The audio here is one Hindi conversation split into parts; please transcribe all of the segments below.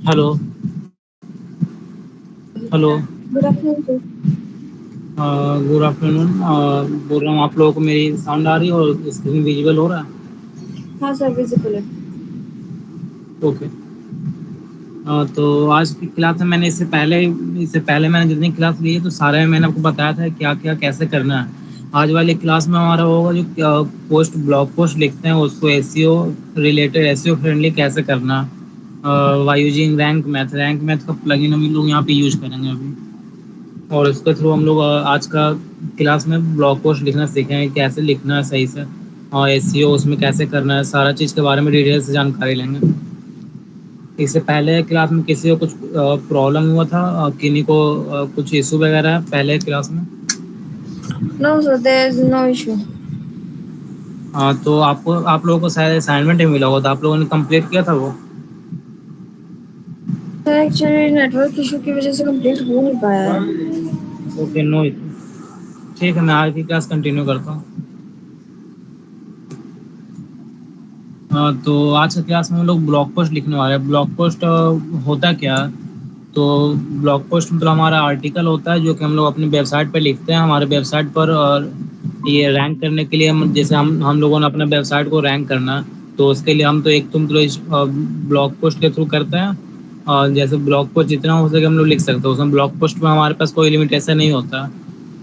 Hello. Hello. Good afternoon sir. Good afternoon. बोल रहा हूँ, आप लोगों को मेरी साउंड आ रही है और स्क्रीन विजिबल हो रहा है? हाँ सर, विजिबल है। ओके। तो आज की क्लास में मैंने इससे पहले मैंने जितनी क्लास ली है तो सारे में मैंने आपको बताया था क्या क्या कैसे करना है। आज वाली क्लास में हमारा होगा जो पोस्ट ब्लॉग पोस्ट लिखते हैं उसको एसईओ रिलेटेड एसईओ फ्रेंडली कैसे करना, बाय यूजिंग रैंक मैथ का प्लगइन हम लोग यहाँ पे यूज करेंगे अभी। और इसके थ्रू हम लोग आज का क्लास में ब्लॉग पोस्ट लिखना सीखेंगे, कैसे लिखना है सही से और एसईओ उसमें कैसे करना है, सारा चीज़ के बारे में डिटेल से जानकारी लेंगे। इससे पहले क्लास में किसी को कुछ प्रॉब्लम हुआ था, किन्हीं को कुछ इशू वगैरह है पहले क्लास में? No sir, there is no issue. तो आप लोगों को शायद असाइनमेंट ही मिला होगा, तो आप लोगों ने कंप्लीट किया था वो? सर एक्चुअली नेटवर्क इशू की वजह से कंप्लीट हो नहीं पाया है। Okay, no issue. ठीक है, मैं आज की क्लास कंटिन्यू करता हूँ। तो आज की क्लास में हम लोग ब्लॉग पोस्ट लिखने वाले हैं। ब्लॉग पोस्ट होता क्या है? तो ब्लॉग पोस्ट मतलब हमारा आर्टिकल होता है जो कि हम लोग अपनी वेबसाइट पर लिखते हैं हमारे वेबसाइट पर। और ये रैंक करने के लिए हम जैसे हम लोगों ने अपने वेबसाइट को रैंक करना है, तो उसके लिए हम तो एक तुम तो इस ब्लॉग पोस्ट के थ्रू करते हैं। और जैसे ब्लॉग पोस्ट जितना हो सके हम लोग लिख सकते हैं, उसमें ब्लॉग पोस्ट में हमारे पास कोई लिमिटेशन नहीं होता।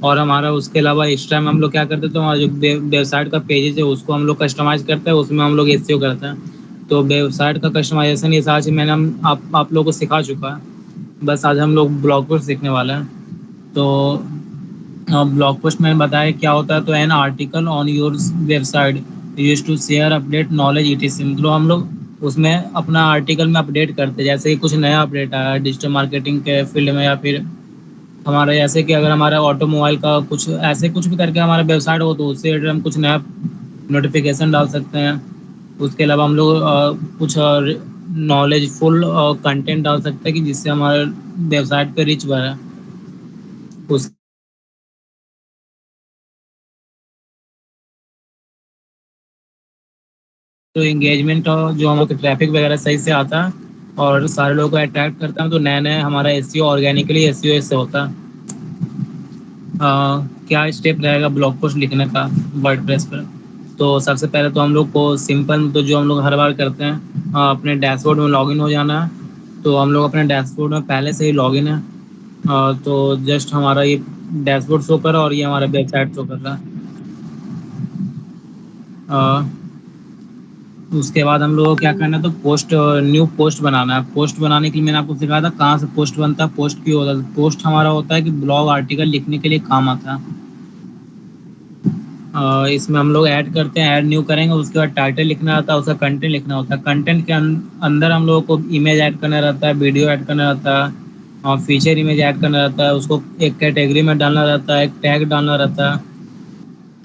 और हमारा उसके अलावा एक्स्ट्रा में हम लोग क्या करते हैं, तो हमारा जो वेबसाइट का पेजेज है उसको हम लोग कस्टमाइज करते हैं, उसमें हम लोग एसईओ करते हैं। तो वेबसाइट का कस्टमाइजेशन ये सारी चीज़ मैंने आप लोगों को सिखा चुका है। बस आज हम लोग ब्लॉग पोस्ट सीखने वाले हैं। तो ब्लॉग पोस्ट में बताया क्या होता है, तो an article on your website use to share update knowledge etc. मतलब हम लोग उसमें अपना आर्टिकल में अपडेट करते हैं, जैसे कि कुछ नया अपडेट आया है डिजिटल मार्केटिंग के फील्ड में, या फिर हमारा जैसे कि अगर हमारा ऑटोमोबाइल का कुछ ऐसे कुछ भी करके हमारा वेबसाइट हो तो उससे रिलेटेड हम कुछ नया नोटिफिकेशन डाल सकते हैं। उसके अलावा हम लोग कुछ नॉलेजफुल कंटेंट डाल सकते हैं कि जिससे हमारे वेबसाइट पे रीच बढ़े। उस तो एंगेजमेंट जो हम लोग ट्रैफिक वगैरह सही से आता है और सारे लोगों को अट्रैक्ट करता है, तो नया नया हमारा एसईओ ऑर्गेनिकली एसईओ से होता है। क्या स्टेप रहेगा ब्लॉग पोस्ट लिखने का वर्डप्रेस पर? तो सबसे पहले तो हम लोग को सिंपल तो जो हम लोग हर बार करते हैं, अपने डैशबोर्ड में लॉगिन हो जाना है। तो हम लोग अपने डैशबोर्ड में पहले से ही लॉगिन है। तो जस्ट हमारा ये डैशबोर्ड शो कर रहा है और ये हमारा वेबसाइट शो कर रहा है। उसके बाद हम लोग को क्या करना है, तो न्यू पोस्ट बनाना है। पोस्ट बनाने के लिए मैंने आपको सिखाया था कहाँ से पोस्ट बनता है, पोस्ट क्यों होता है। पोस्ट हमारा होता है कि ब्लॉग आर्टिकल लिखने के लिए काम आता है। इसमें हम लोग ऐड करते हैं, ऐड न्यू करेंगे, उसके बाद टाइटल लिखना रहता है, उसका कंटेंट लिखना होता है। कंटेंट के अंदर हम लोगों को इमेज ऐड करना रहता है, वीडियो ऐड करना रहता है और फीचर इमेज ऐड करना रहता है। उसको एक कैटेगरी में डालना रहता है, एक टैग डालना रहता है।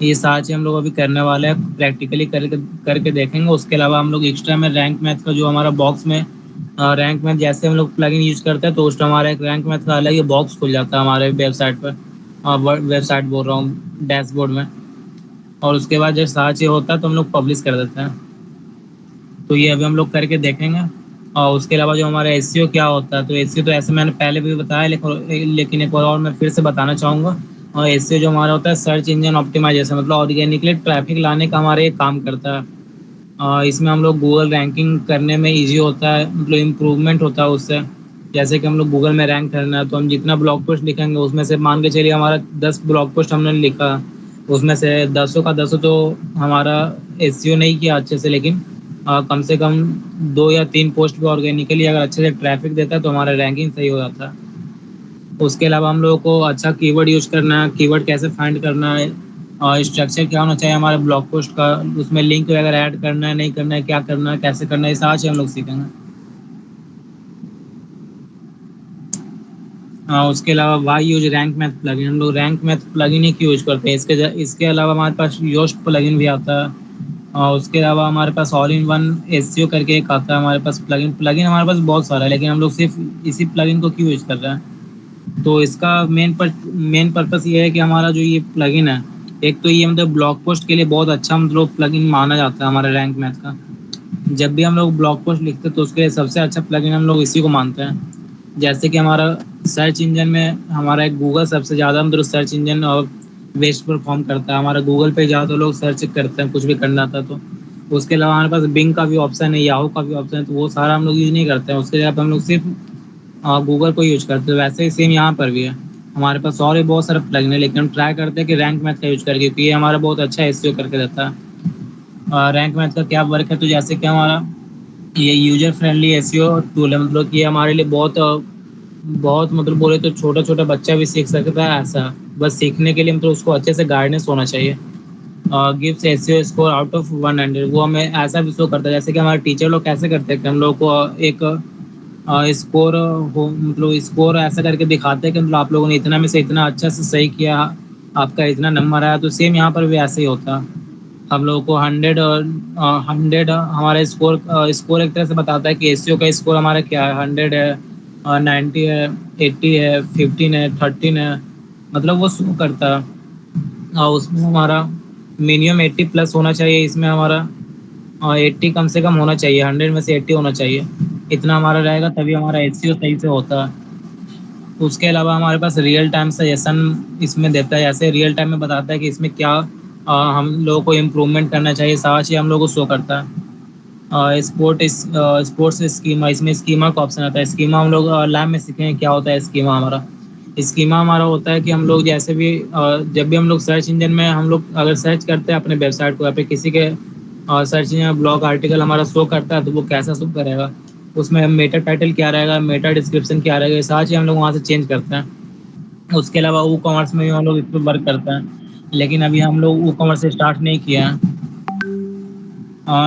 ये सारा चीज़ हम लोग अभी करने वाले हैं, प्रैक्टिकली करके करके देखेंगे। उसके अलावा हम लोग एक्स्ट्रा में रैंक मैथ का जो हमारा बॉक्स में रैंक मैथ जैसे हम लोग प्लगइन यूज करते हैं, तो उस टाइम हमारा एक रैंक मैथ का अलग ही बॉक्स खुल जाता है हमारे वेबसाइट पर। वेबसाइट बोल रहा हूँ, डैशबोर्ड में। और उसके बाद जब सारा चीज़ होता है तो हम लोग पब्लिश कर देते हैं। तो ये अभी हम लोग करके देखेंगे। और उसके अलावा जो हमारा एसईओ क्या होता है, तो एसईओ तो ऐसे मैंने पहले भी बताया, लेकिन एक बार और मैं फिर से बताना चाहूँगा। और एसईओ जो हमारा होता है सर्च इंजन ऑप्टिमाइजेशन, मतलब ऑर्गेनिकली ट्रैफिक लाने का हमारा ये काम करता है। इसमें हम लोग गूगल रैंकिंग करने में इजी होता है, मतलब इम्प्रूवमेंट होता है उससे। जैसे कि हम लोग गूगल में रैंक करना है तो हम जितना ब्लॉग पोस्ट लिखेंगे उसमें से मान के चलिए हमारा 10 ब्लॉग पोस्ट हमने लिखा, उसमें से दसों का दसों तो हमारा एसईओ नहीं किया अच्छे से, लेकिन कम से कम 2 या 3 पोस्ट भी ऑर्गेनिकली अगर अच्छे से ट्रैफिक देता है तो हमारा रैंकिंग सही हो जाता है। उसके अलावा हम लोगों को अच्छा कीवर्ड यूज करना है, कीवर्ड कैसे फाइंड करना है और स्ट्रक्चर क्या होना चाहिए हमारे ब्लॉग पोस्ट का, उसमें लिंक वगैरह ऐड करना है नहीं करना है, क्या करना है कैसे करना है, ये सारा चीज़ हम लोग सीखेंगे। उसके अलावा why use Rank Math plugin, हम लोग रैंक मैथ प्लगइन ही क्यों यूज करते हैं, इसके अलावा हमारे पास योस्ट प्लगइन भी आता है। और उसके अलावा हमारे पास ऑल इन वन एसईओ करके एक आता है हमारे पास प्लगइन। प्लगइन हमारे पास बहुत सारा है, लेकिन हम लोग सिर्फ इसी प्लगइन को क्यों यूज कर रहे हैं? तो इसका मेन पर्पस ये है कि हमारा जो ये प्लगइन है, एक तो ये मतलब ब्लॉग पोस्ट के लिए बहुत अच्छा मतलब प्लगइन माना जाता है हमारे रैंक मैथ का। जब भी हम लोग ब्लॉग पोस्ट लिखते हैं तो उसके लिए सबसे अच्छा प्लगइन हम लोग इसी को मानते हैं। जैसे कि हमारा सर्च इंजन में हमारा एक गूगल सबसे ज़्यादा मतलब सर्च इंजन और बेस्ट परफॉर्म करता है। हमारा गूगल पे ज़्यादा लोग सर्च करते हैं कुछ भी करना था तो। उसके अलावा हमारे पास बिंग का भी ऑप्शन है, याहू का भी ऑप्शन है, तो वो सारा हम लोग यूज़ नहीं करते हैं। उसके लिए हम लोग सिर्फ गूगल को यूज करते हैं। वैसे ही सेम यहाँ पर भी है। हमारे पास और भी बहुत सारे प्लगइन है, लेकिन हम ट्राई करते हैं कि रैंक मैथ का यूज करके, क्योंकि ये हमारा बहुत अच्छा एसईओ करके देता है। रैंक मैथ का क्या वर्क है, तो जैसे कि हमारा ये यूजर फ्रेंडली एसईओ टूल है। मतलब कि ये हमारे लिए बहुत बहुत मतलब बोले तो छोटा छोटा बच्चा भी सीख सकता है ऐसा। बस सीखने के लिए मतलब उसको अच्छे से गाइडेंस होना चाहिए। Gives SEO score out of 100, वो हमें ऐसा भी शो करता है जैसे कि हमारे टीचर लोग कैसे करते हैं कि हम लोग को एक स्कोर हो मतलब स्कोर ऐसा करके दिखाते हैं कि मतलब आप लोगों ने इतना में से इतना अच्छा से सही किया, आपका इतना नंबर आया। तो सेम यहाँ पर भी ऐसे ही होता। हम लोगों को 100 हमारा स्कोर स्कोर एक तरह से बताता है कि एसईओ का स्कोर हमारा क्या है, 100 है, 90 है, 80 है, 15 है, 13 है, मतलब वो शो करता है। उसमें हमारा मिनिमम 80 प्लस होना चाहिए, इसमें हमारा 80 कम से कम होना चाहिए, 100 में से 80 होना चाहिए। इतना हमारा रहेगा तभी हमारा एचसीओ सही से होता है। उसके अलावा हमारे पास रियल टाइम सजेशन इसमें देता है, ऐसे रियल टाइम में बताता है कि इसमें क्या हम लोगों को इम्प्रूवमेंट करना चाहिए, सारा चीज़ हम लोग को शो करता है। स्पोर्ट्स स्कीमा, इसमें स्कीमा का ऑप्शन आता है। स्कीमा हम लोग लैब में सीखेंगे क्या होता है स्कीमा हमारा। स्कीमा हमारा होता है कि हम लोग जैसे भी जब भी हम लोग सर्च इंजन में हम लोग अगर सर्च करते हैं अपने वेबसाइट को या फिर किसी के सर्च इंजन में ब्लॉग आर्टिकल हमारा शो करता है, तो वो कैसा शो करेगा, उसमें मेटा टाइटल क्या रहेगा, मेटा डिस्क्रिप्शन क्या रहेगा, ये सारी चीज़ हम लोग वहाँ से चेंज करते हैं। उसके अलावा ई कॉमर्स में भी हम लोग इस पर वर्क करते हैं, लेकिन अभी हम लोग ई कॉमर्स स्टार्ट नहीं किया है।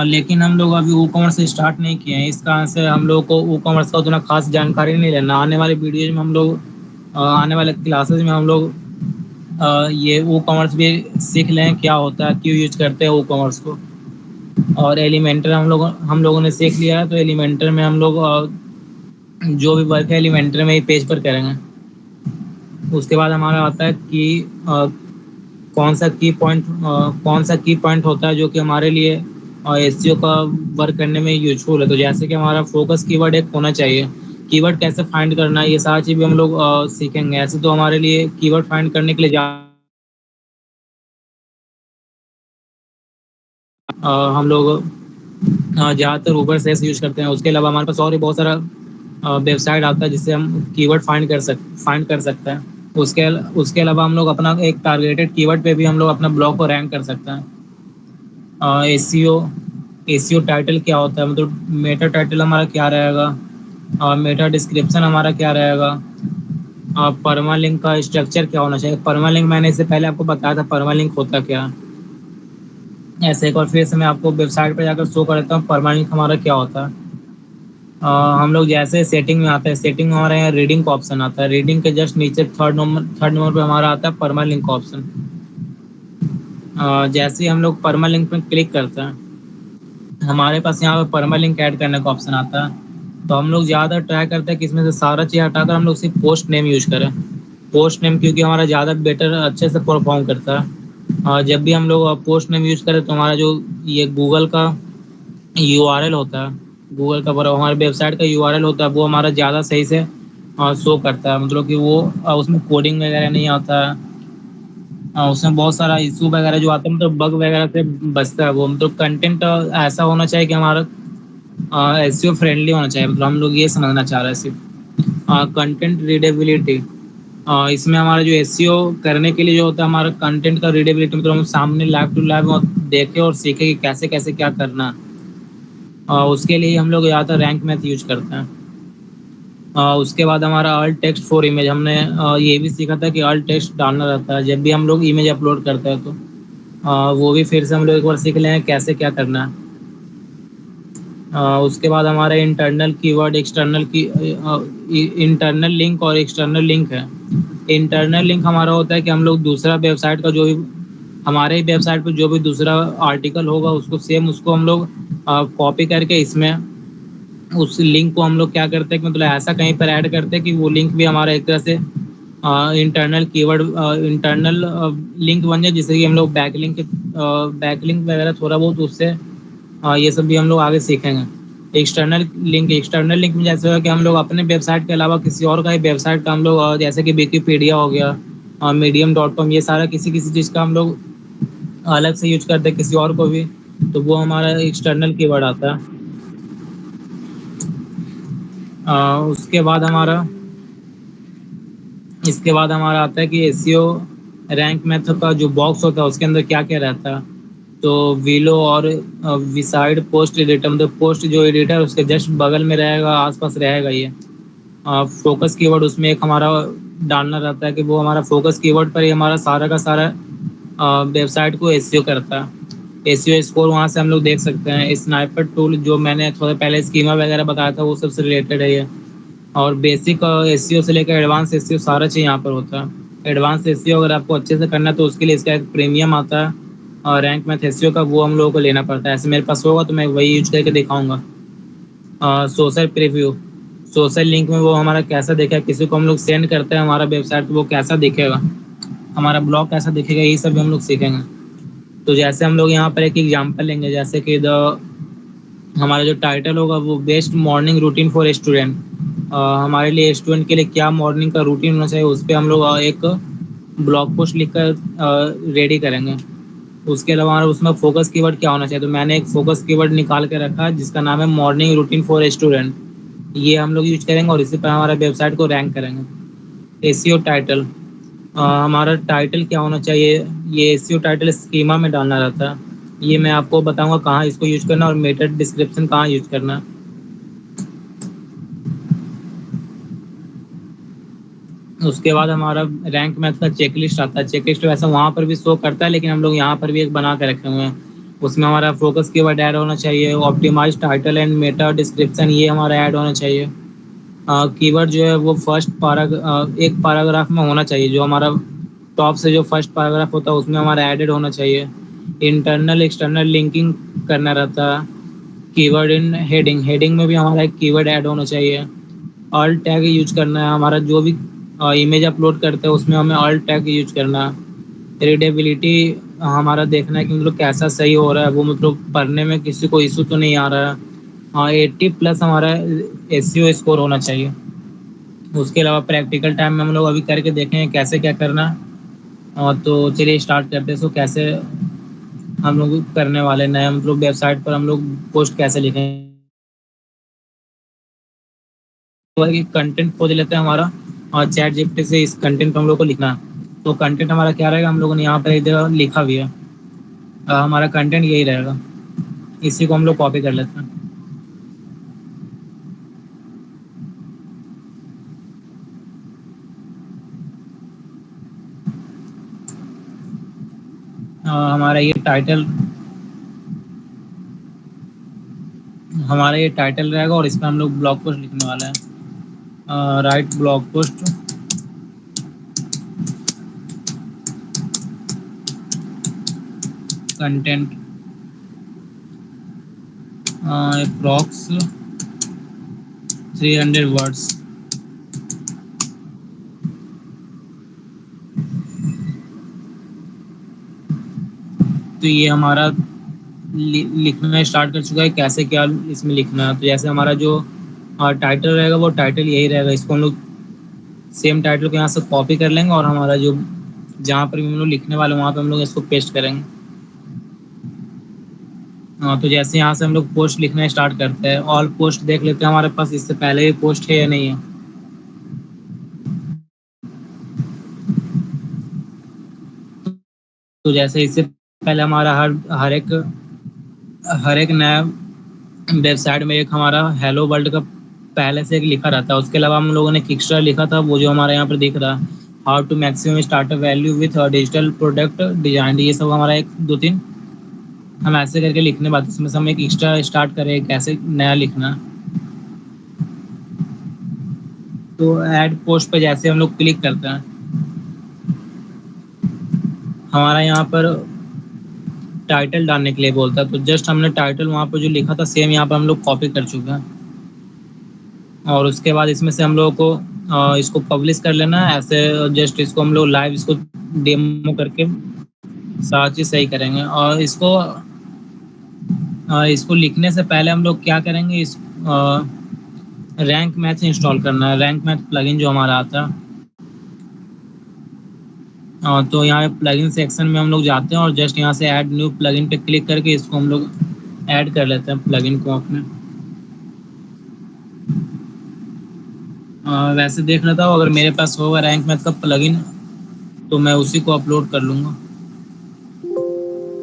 लेकिन हम लोग अभी ई कॉमर्स स्टार्ट नहीं किए हैं, इस कारण से हम लोग को ई कॉमर्स का उतना खास जानकारी नहीं लेना। आने वाले वीडियोज में हम लोग आने वाले क्लासेज में हम लोग ये ई कॉमर्स भी सीख लें क्या होता है, क्यों यूज करते हैं ई कॉमर्स को। और एलिमेंटर हम लोगों ने सीख लिया है, तो एलिमेंटर में हम लोग जो भी वर्क है एलिमेंटर में ही पेज पर करेंगे। उसके बाद हमारा आता है कि कौन सा की पॉइंट होता है जो कि हमारे लिए एसईओ का वर्क करने में यूजफुल है। तो जैसे कि हमारा फोकस कीवर्ड एक होना चाहिए, कीवर्ड कैसे फाइंड करना है, ये सारी चीज़ भी हम लोग सीखेंगे। ऐसे तो हमारे लिए कीवर्ड फाइंड करने के लिए हम लोग ज़्यादातर ऊबर से यूज करते हैं। उसके अलावा हमारे पास और भी बहुत सारा वेबसाइट आता है जिससे हम कीवर्ड फाइंड कर सकते हैं। उसके अलावा हम लोग अपना एक टारगेटेड कीवर्ड पे भी हम लोग अपना ब्लॉग को रैंक कर सकते हैं। एसईओ एसईओ टाइटल क्या होता है, मतलब मेटा टाइटल हमारा क्या रहेगा, और मेटा डिस्क्रिप्शन हमारा क्या रहेगा, परमा लिंक का स्ट्रक्चर क्या होना चाहिए। परमा लिंक मैंने इससे पहले आपको बताया था परमा लिंक होता क्या है। ऐसे एक और फिर से मैं आपको वेबसाइट पर जाकर शो कर देता हूँ परमा लिंक हमारा क्या होता है। हम लोग जैसे सेटिंग में आते हैं, सेटिंग में हमारे यहाँ रीडिंग का ऑप्शन आता है। रीडिंग के जस्ट नीचे थर्ड नंबर पे हमारा आता है परमा लिंक का ऑप्शन। जैसे ही हम लोग परमा लिंक पर क्लिक करते हैं, हमारे पास यहाँ पे परमा लिंक ऐड करने का ऑप्शन आता है। तो हम लोग ज़्यादा ट्राई करते हैं कि इसमें से सारा चीज़ हटाकर हम लोग सिर्फ पोस्ट नेम यूज करें। पोस्ट नेम क्योंकि हमारा ज़्यादा बेटर अच्छे से परफॉर्म करता है। जब भी हम लोग पोस्ट नेम यूज करें तो हमारा जो ये गूगल का यूआरएल होता है, गूगल का बड़ा हमारे वेबसाइट का यूआरएल होता है, वो हमारा ज़्यादा सही से शो करता है। मतलब कि वो उसमें कोडिंग वगैरह नहीं आता है। उसमें बहुत सारा इशू वगैरह जो आता है मतलब बग वगैरह से बचता है वो। मतलब कंटेंट ऐसा होना चाहिए कि हमारा एसईओ फ्रेंडली होना चाहिए। मतलब हम लोग ये समझना चाह रहे हैं सिर्फ कंटेंट रीडेबिलिटी। इसमें हमारा जो एसईओ करने के लिए जो होता है हमारा कंटेंट का रीडेबिलिटी, मतलब हम सामने लैब टू लैब देखे और सीखे कि कैसे कैसे क्या करना है। उसके लिए हम लोग ज़्यादातर रैंक मैथ यूज करते हैं। उसके बाद हमारा अल्ट टेक्स्ट फॉर इमेज, हमने ये भी सीखा था कि अल्ट टेक्स्ट डालना रहता है जब भी हम लोग इमेज अपलोड करते हैं। तो वो भी फिर से हम लोग एक बार सीख लें कैसे क्या करना है। उसके बाद हमारा इंटरनल कीवर्ड एक्सटर्नल की इंटरनल लिंक और एक्सटर्नल लिंक है। इंटरनल लिंक हमारा होता है कि हम लोग दूसरा वेबसाइट का जो भी हमारे वेबसाइट पर जो भी दूसरा आर्टिकल होगा उसको सेम उसको हम लोग कॉपी करके इसमें उस लिंक को हम लोग क्या करते हैं कि मतलब ऐसा कहीं पर ऐड करते हैं कि वो लिंक भी हमारा एक तरह से इंटरनल कीवर्ड इंटरनल लिंक बन जाए, जिससे कि हम लोग बैकलिंक वगैरह थोड़ा बहुत उससे ये सब भी हम लोग आगे सीखेंगे। एक्सटर्नल लिंक में जैसे हो कि हम लोग अपने वेबसाइट के अलावा किसी और का ही वेबसाइट का हम लोग जैसे कि विकिपीडिया हो गया, मीडियम.com, ये सारा किसी किसी चीज़ का हम लोग अलग से यूज करते हैं किसी और को भी, तो वो हमारा एक्सटर्नल कीवर्ड आता है। उसके बाद हमारा इसके बाद हमारा आता है कि एसईओ रैंक मेथड का जो बॉक्स होता है उसके अंदर क्या क्या रहता है। तो विलो और विसाइड पोस्ट एडिटर, मतलब पोस्ट जो एडिटर उसके जस्ट बगल में रहेगा, आसपास रहेगा ये। फोकस कीवर्ड उसमें एक हमारा डालना रहता है कि वो हमारा फोकस कीवर्ड पर ही हमारा सारा का सारा वेबसाइट को एसईओ करता है। एसईओ स्कोर वहाँ से हम लोग देख सकते हैं। स्नाइपर टूल जो मैंने थोड़ा पहले स्कीमा वगैरह बताया था वो सबसे रिलेटेड है ये। और बेसिक एसईओ से लेकर एडवांस एसईओ सारा चीज़ यहाँ पर होता है। एडवांस एसईओ अगर आपको अच्छे से करना है तो उसके लिए इसका एक प्रीमियम आता है, और रैंक मैथ एसईओ का वो हम लोगों को लेना पड़ता है। ऐसे मेरे पास होगा तो मैं वही यूज करके दिखाऊंगा। सोशल प्रीव्यू, सोशल लिंक में वो हमारा कैसा दिखेगा, किसी को हम लोग सेंड करते हैं हमारा वेबसाइट तो वो कैसा दिखेगा, हमारा ब्लॉग कैसा दिखेगा, ये सब भी हम लोग सीखेंगे। तो जैसे हम लोग यहाँ पर एक एग्जांपल लेंगे, जैसे कि द हमारा जो टाइटल होगा वो best morning routine for student. हमारे लिए स्टूडेंट के लिए क्या मॉर्निंग का रूटीन होना चाहिए उस पर हम लोग एक ब्लॉग पोस्ट लिखकर रेडी करेंगे। उसके अलावा हमारा उसमें फोकस कीवर्ड क्या होना चाहिए, तो मैंने एक फोकस कीवर्ड निकाल के रखा है जिसका नाम है मॉर्निंग रूटीन फॉर स्टूडेंट। ये हम लोग यूज करेंगे और इसी पर हमारा वेबसाइट को रैंक करेंगे। एसीओ टाइटल, हमारा टाइटल क्या होना चाहिए, ये एसीओ टाइटल स्कीमा में डालना रहता है। ये मैं आपको बताऊंगा कहाँ इसको यूज करना और मेटा डिस्क्रिप्शन कहाँ यूज करना। उसके बाद हमारा रैंक मैथ का चेकलिस्ट आता है। चेकलिस्ट वैसे वहाँ पर भी शो करता है लेकिन हम लोग यहाँ पर भी एक बना के रखे हुए हैं। उसमें हमारा फोकस कीवर्ड ऐड होना चाहिए, optimize title and meta description ये हमारा ऐड होना चाहिए। कीवर्ड जो है वो एक पैराग्राफ में होना चाहिए, जो हमारा टॉप से जो फर्स्ट पैराग्राफ होता है उसमें हमारा एडेड होना चाहिए। इंटरनल एक्सटर्नल लिंकिंग करना रहता है। कीवर्ड इन हेडिंग, हेडिंग में भी हमारा एक कीवर्ड ऐड होना चाहिए। ऑल टैग यूज करना है, हमारा जो भी इमेज अपलोड करते हैं उसमें हमें ऑल टैग यूज करना है। रीडेबिलिटी हमारा देखना है कि मतलब कैसा सही हो रहा है, वो मतलब पढ़ने में किसी को इशू तो नहीं आ रहा है। हाँ, 80+ हमारा एसईओ स्कोर होना चाहिए। उसके अलावा प्रैक्टिकल टाइम में हम लोग अभी करके देखेंगे कैसे क्या करना। और तो चलिए स्टार्ट करते हैं। सो कैसे हम लोग करने वाले नए मतलब वेबसाइट पर हम लोग पोस्ट कैसे लिखेंगे। कंटेंट खोज लेते हैं हमारा, और चैट जीपीटी से इस कंटेंट को हम लोग को लिखना है। तो कंटेंट हमारा क्या रहेगा, हम लोगों ने यहाँ पर इधर लिखा भी है। हमारा कंटेंट यही रहेगा, इसी को हम लोग कॉपी कर लेते हैं। हमारा ये टाइटल हमारा ये टाइटल रहेगा और इसमें हम लोग ब्लॉग पोस्ट लिखने वाला है। Right blog post content approx 300 words. तो ये हमारा लिखना स्टार्ट कर चुका है, कैसे क्या इसमें लिखना है। तो जैसे हमारा जो टाइटल रहेगा वो टाइटल यही रहेगा, इसको हम लोग सेम टाइटल को यहाँ से कॉपी कर लेंगे और हमारा जो जहाँ पर भी हम लोग लिखने वाले वहाँ पर हम लोग इसको पेस्ट करेंगे। हाँ, तो जैसे यहाँ से हम लोग पोस्ट लिखना स्टार्ट करते हैं, ऑल पोस्ट देख लेते हैं हमारे पास इससे पहले ही पोस्ट है या नहीं है। तो जैसे इससे पहले हमारा हर एक नया वेबसाइट में एक हमारा हेलो वर्ल्ड का पहले से एक लिखा रहता है। उसके अलावा हम लोगों ने किकस्टार लिखा था, वो जो हमारे यहाँ पर दिख रहा है, how to maximum startup value with digital product design. ये सब हमारा एक दो तीन हम ऐसे करके लिखने बात, इसमें से हम एक एक्स्ट्रा स्टार्ट करें कैसे नया लिखना। तो ऐड पोस्ट पे जैसे हम लोग क्लिक करते हैं, हमारा यहाँ पर टाइटल डालने के लिए बोलता है। तो जस्ट हमने टाइटल वहाँ पर जो लिखा था सेम यहाँ पर हम लोग कॉपी कर चुके हैं। और उसके बाद इसमें से हम लोगों को इसको पब्लिश कर लेना है ऐसे। जस्ट इसको हम लोग लाइव इसको डेमो करके सारा चीज़ सही करेंगे। और इसको इसको लिखने से पहले हम लोग क्या करेंगे, इस रैंक मैथ इंस्टॉल करना है, रैंक मैथ प्लगइन जो हमारा आता है। तो यहाँ प्लगइन सेक्शन में हम लोग जाते हैं और जस्ट यहाँ से ऐड न्यू प्लगइन पे क्लिक करके इसको हम लोग ऐड कर लेते हैं प्लगइन को अपने। वैसे देख लेता हूँ, अगर मेरे पास होगा रैंक मैथ का प्लगइन तो मैं उसी को अपलोड कर लूँगा,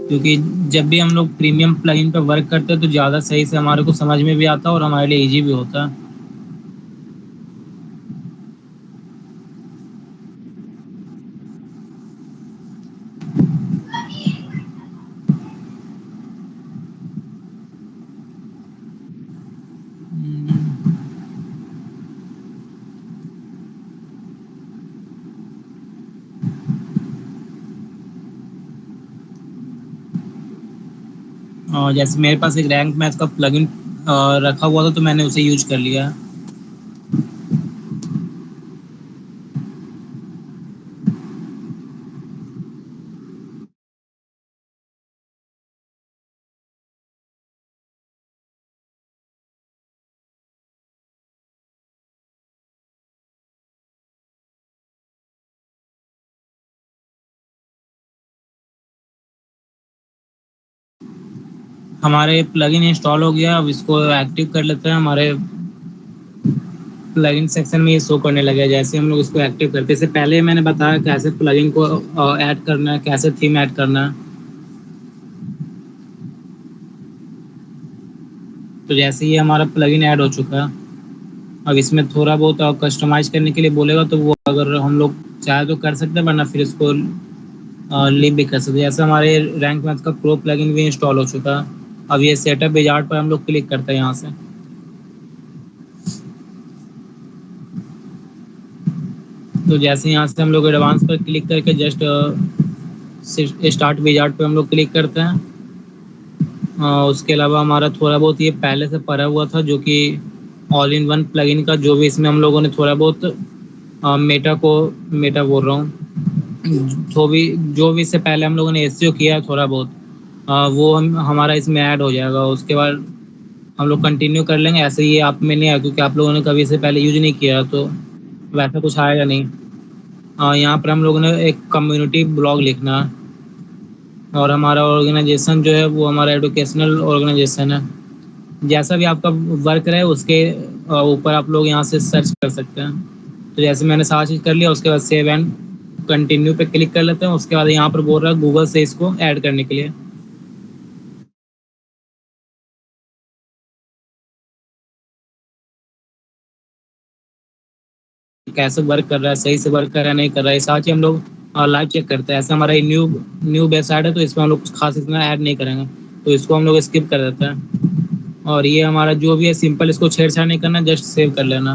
क्योंकि जब भी हम लोग प्रीमियम प्लगइन पे वर्क करते हैं तो ज़्यादा सही से हमारे को समझ में भी आता है और हमारे लिए ईजी भी होता है। और जैसे मेरे पास एक रैंक मैथ का प्लगइन रखा हुआ था तो मैंने उसे यूज कर लिया। हमारे प्लगइन इंस्टॉल हो गया, अब इसको एक्टिव कर लेते हैं। हमारे प्लगइन सेक्शन में ये शो करने लगे जैसे हम लोग इसको एक्टिव करते हैं। इससे पहले मैंने बताया कैसे प्लगइन को ऐड करना है, कैसे थीम ऐड करना है। तो जैसे ये हमारा प्लगइन ऐड हो चुका है, अब इसमें थोड़ा बहुत कस्टमाइज करने के लिए बोलेगा तो वो अगर हम लोग चाहे तो कर सकते हैं, वरना फिर इसको लीव भी कर सकते हैं। जैसे हमारे रैंक मैथ का प्रो प्लगइन भी इंस्टॉल हो चुका है। अब ये सेटअप विजार्ड पर हम लोग क्लिक करते हैं यहाँ से। तो जैसे यहाँ से हम लोग एडवांस पर क्लिक करके जस्ट स्टार्ट विजार्ड पे हम लोग क्लिक करते हैं। उसके अलावा हमारा थोड़ा बहुत ये पहले से पड़ा हुआ था जो कि ऑल इन वन प्लगइन का, जो भी इसमें हम लोगों ने थोड़ा बहुत मेटा बोल रहा हूँ, जो भी इससे पहले हम लोगों ने एसईओ किया है थोड़ा बहुत, वो हमारा इसमें ऐड हो जाएगा। उसके बाद हम लोग कंटिन्यू कर लेंगे। ऐसे ये आप में नहीं आया क्योंकि आप लोगों ने कभी इससे पहले यूज नहीं किया, तो वैसा कुछ आएगा नहीं। यहाँ पर हम लोगों ने एक कम्युनिटी ब्लॉग लिखना है और हमारा ऑर्गेनाइजेशन जो है वो हमारा एडुकेशनल ऑर्गेनाइजेशन है। जैसा भी आपका वर्क रहे उसके ऊपर आप लोग यहाँ से सर्च कर सकते हैं। तो जैसे मैंने सारा चीज़ कर लिया, उसके बाद सेव एंड कंटिन्यू पे क्लिक कर लेते हैं। उसके बाद यहाँ पर बोल रहा है गूगल से इसको ऐड करने के लिए। कैसे वर्क कर रहा है, सही से वर्क कर रहा है नहीं कर रहा है, साथ ही हम लोग लाइव चेक करते हैं। ऐसा हमारा न्यू न्यू वेबसाइट है तो इसमें हम लोग कुछ खास इतना ऐड नहीं करेंगे, तो इसको हम लोग स्किप कर देते हैं। और ये हमारा जो भी है सिंपल, इसको छेड़छाड़ नहीं करना, जस्ट सेव कर लेना।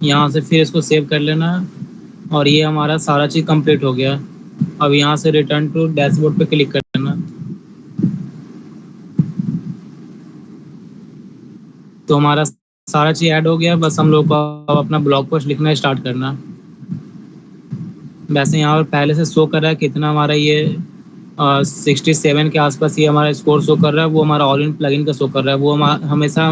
यहाँ से फिर इसको सेव कर लेना और ये हमारा सारा चीज़ कंप्लीट हो गया। अब यहाँ से रिटर्न टू डैशबोर्ड पे क्लिक कर लेना। तो हमारा सारा चीज़ ऐड हो गया, बस हम लोग को अब अपना ब्लॉग पोस्ट लिखना स्टार्ट करना। वैसे यहाँ पर पहले से शो कर रहा है कितना हमारा ये 67 के आसपास ये हमारा स्कोर शो कर रहा है। वो हमारा ऑल इन प्लगइन का शो कर रहा है, वो हमेशा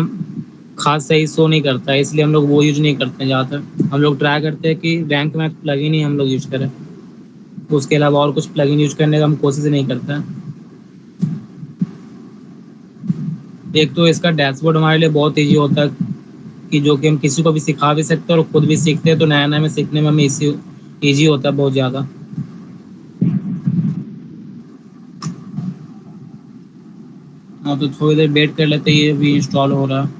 खास सही शो नहीं करता है, इसलिए हम लोग वो यूज नहीं करते हैं। ज़्यादातर हम लोग ट्राई करते हैं कि रैंक मैथ प्लगइन ही हम लोग यूज करें, उसके अलावा और कुछ प्लगइन यूज करने का हम कोशिश नहीं करते हैं। एक तो इसका डैशबोर्ड हमारे लिए बहुत ईजी होता है, कि जो कि हम किसी को भी सिखा भी सकते हैं और खुद भी सीखते हैं, तो नया नया में सीखने में हमें ईजी होता है बहुत ज़्यादा। हाँ, तो थोड़ी देर वेट कर लेते हैं, ये भी इंस्टॉल हो रहा है।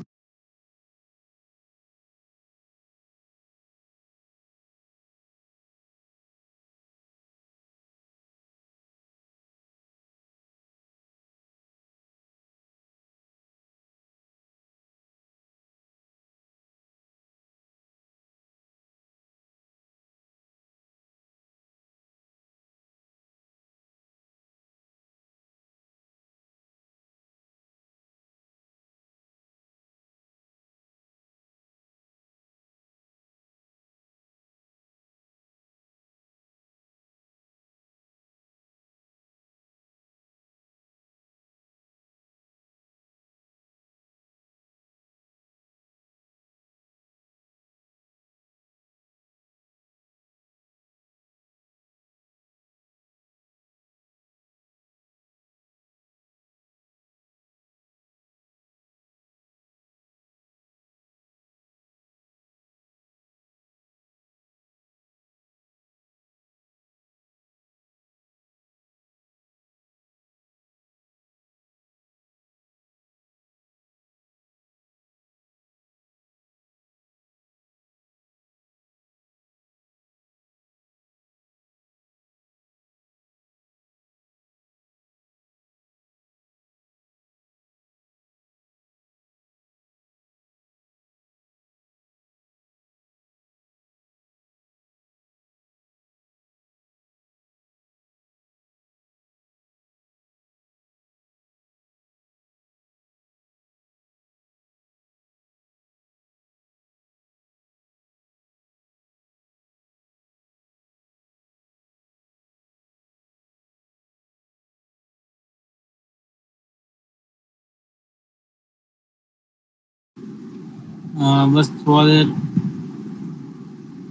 बस थोड़ा देर,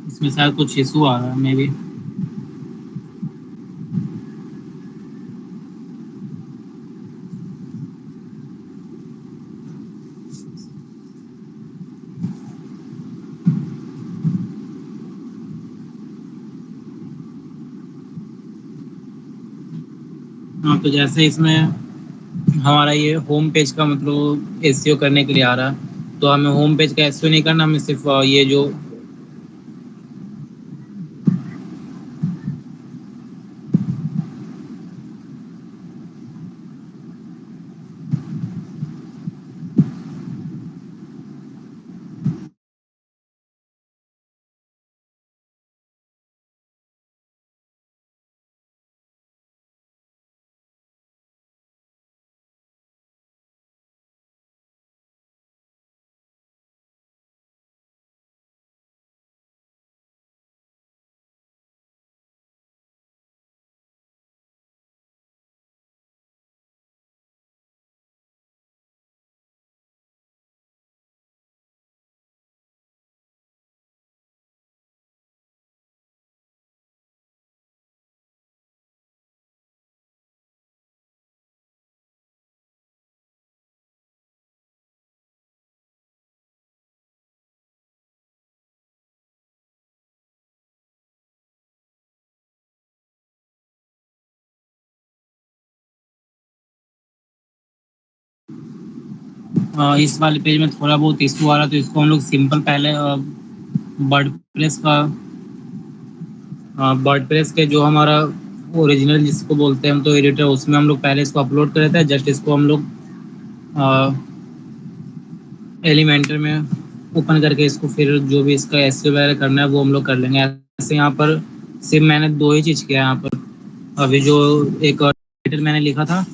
इसमें शायद कुछ इशू आ रहा है मे बी। हाँ, तो जैसे इसमें हमारा ये होम पेज का मतलब एसईओ करने के लिए आ रहा है, तो हमें होम पेज का एसईओ नहीं करना, हमें सिर्फ ये जो इस वाले पेज में थोड़ा बहुत इशू आ रहा है, तो इसको हम लोग सिंपल पहले वर्डप्रेस का वर्डप्रेस के जो हमारा ओरिजिनल जिसको बोलते हैं हम तो एडिटर, उसमें हम लोग पहले इसको अपलोड कर देते हैं। जस्ट इसको हम लोग एलिमेंटर में ओपन करके इसको फिर जो भी इसका एसईओ वगैरह करना है वो हम लोग कर लेंगे। ऐसे यहाँ पर सिर्फ मैंने दो ही चीज़ किया है यहाँ पर। अभी जो एक टाइटल मैंने लिखा था,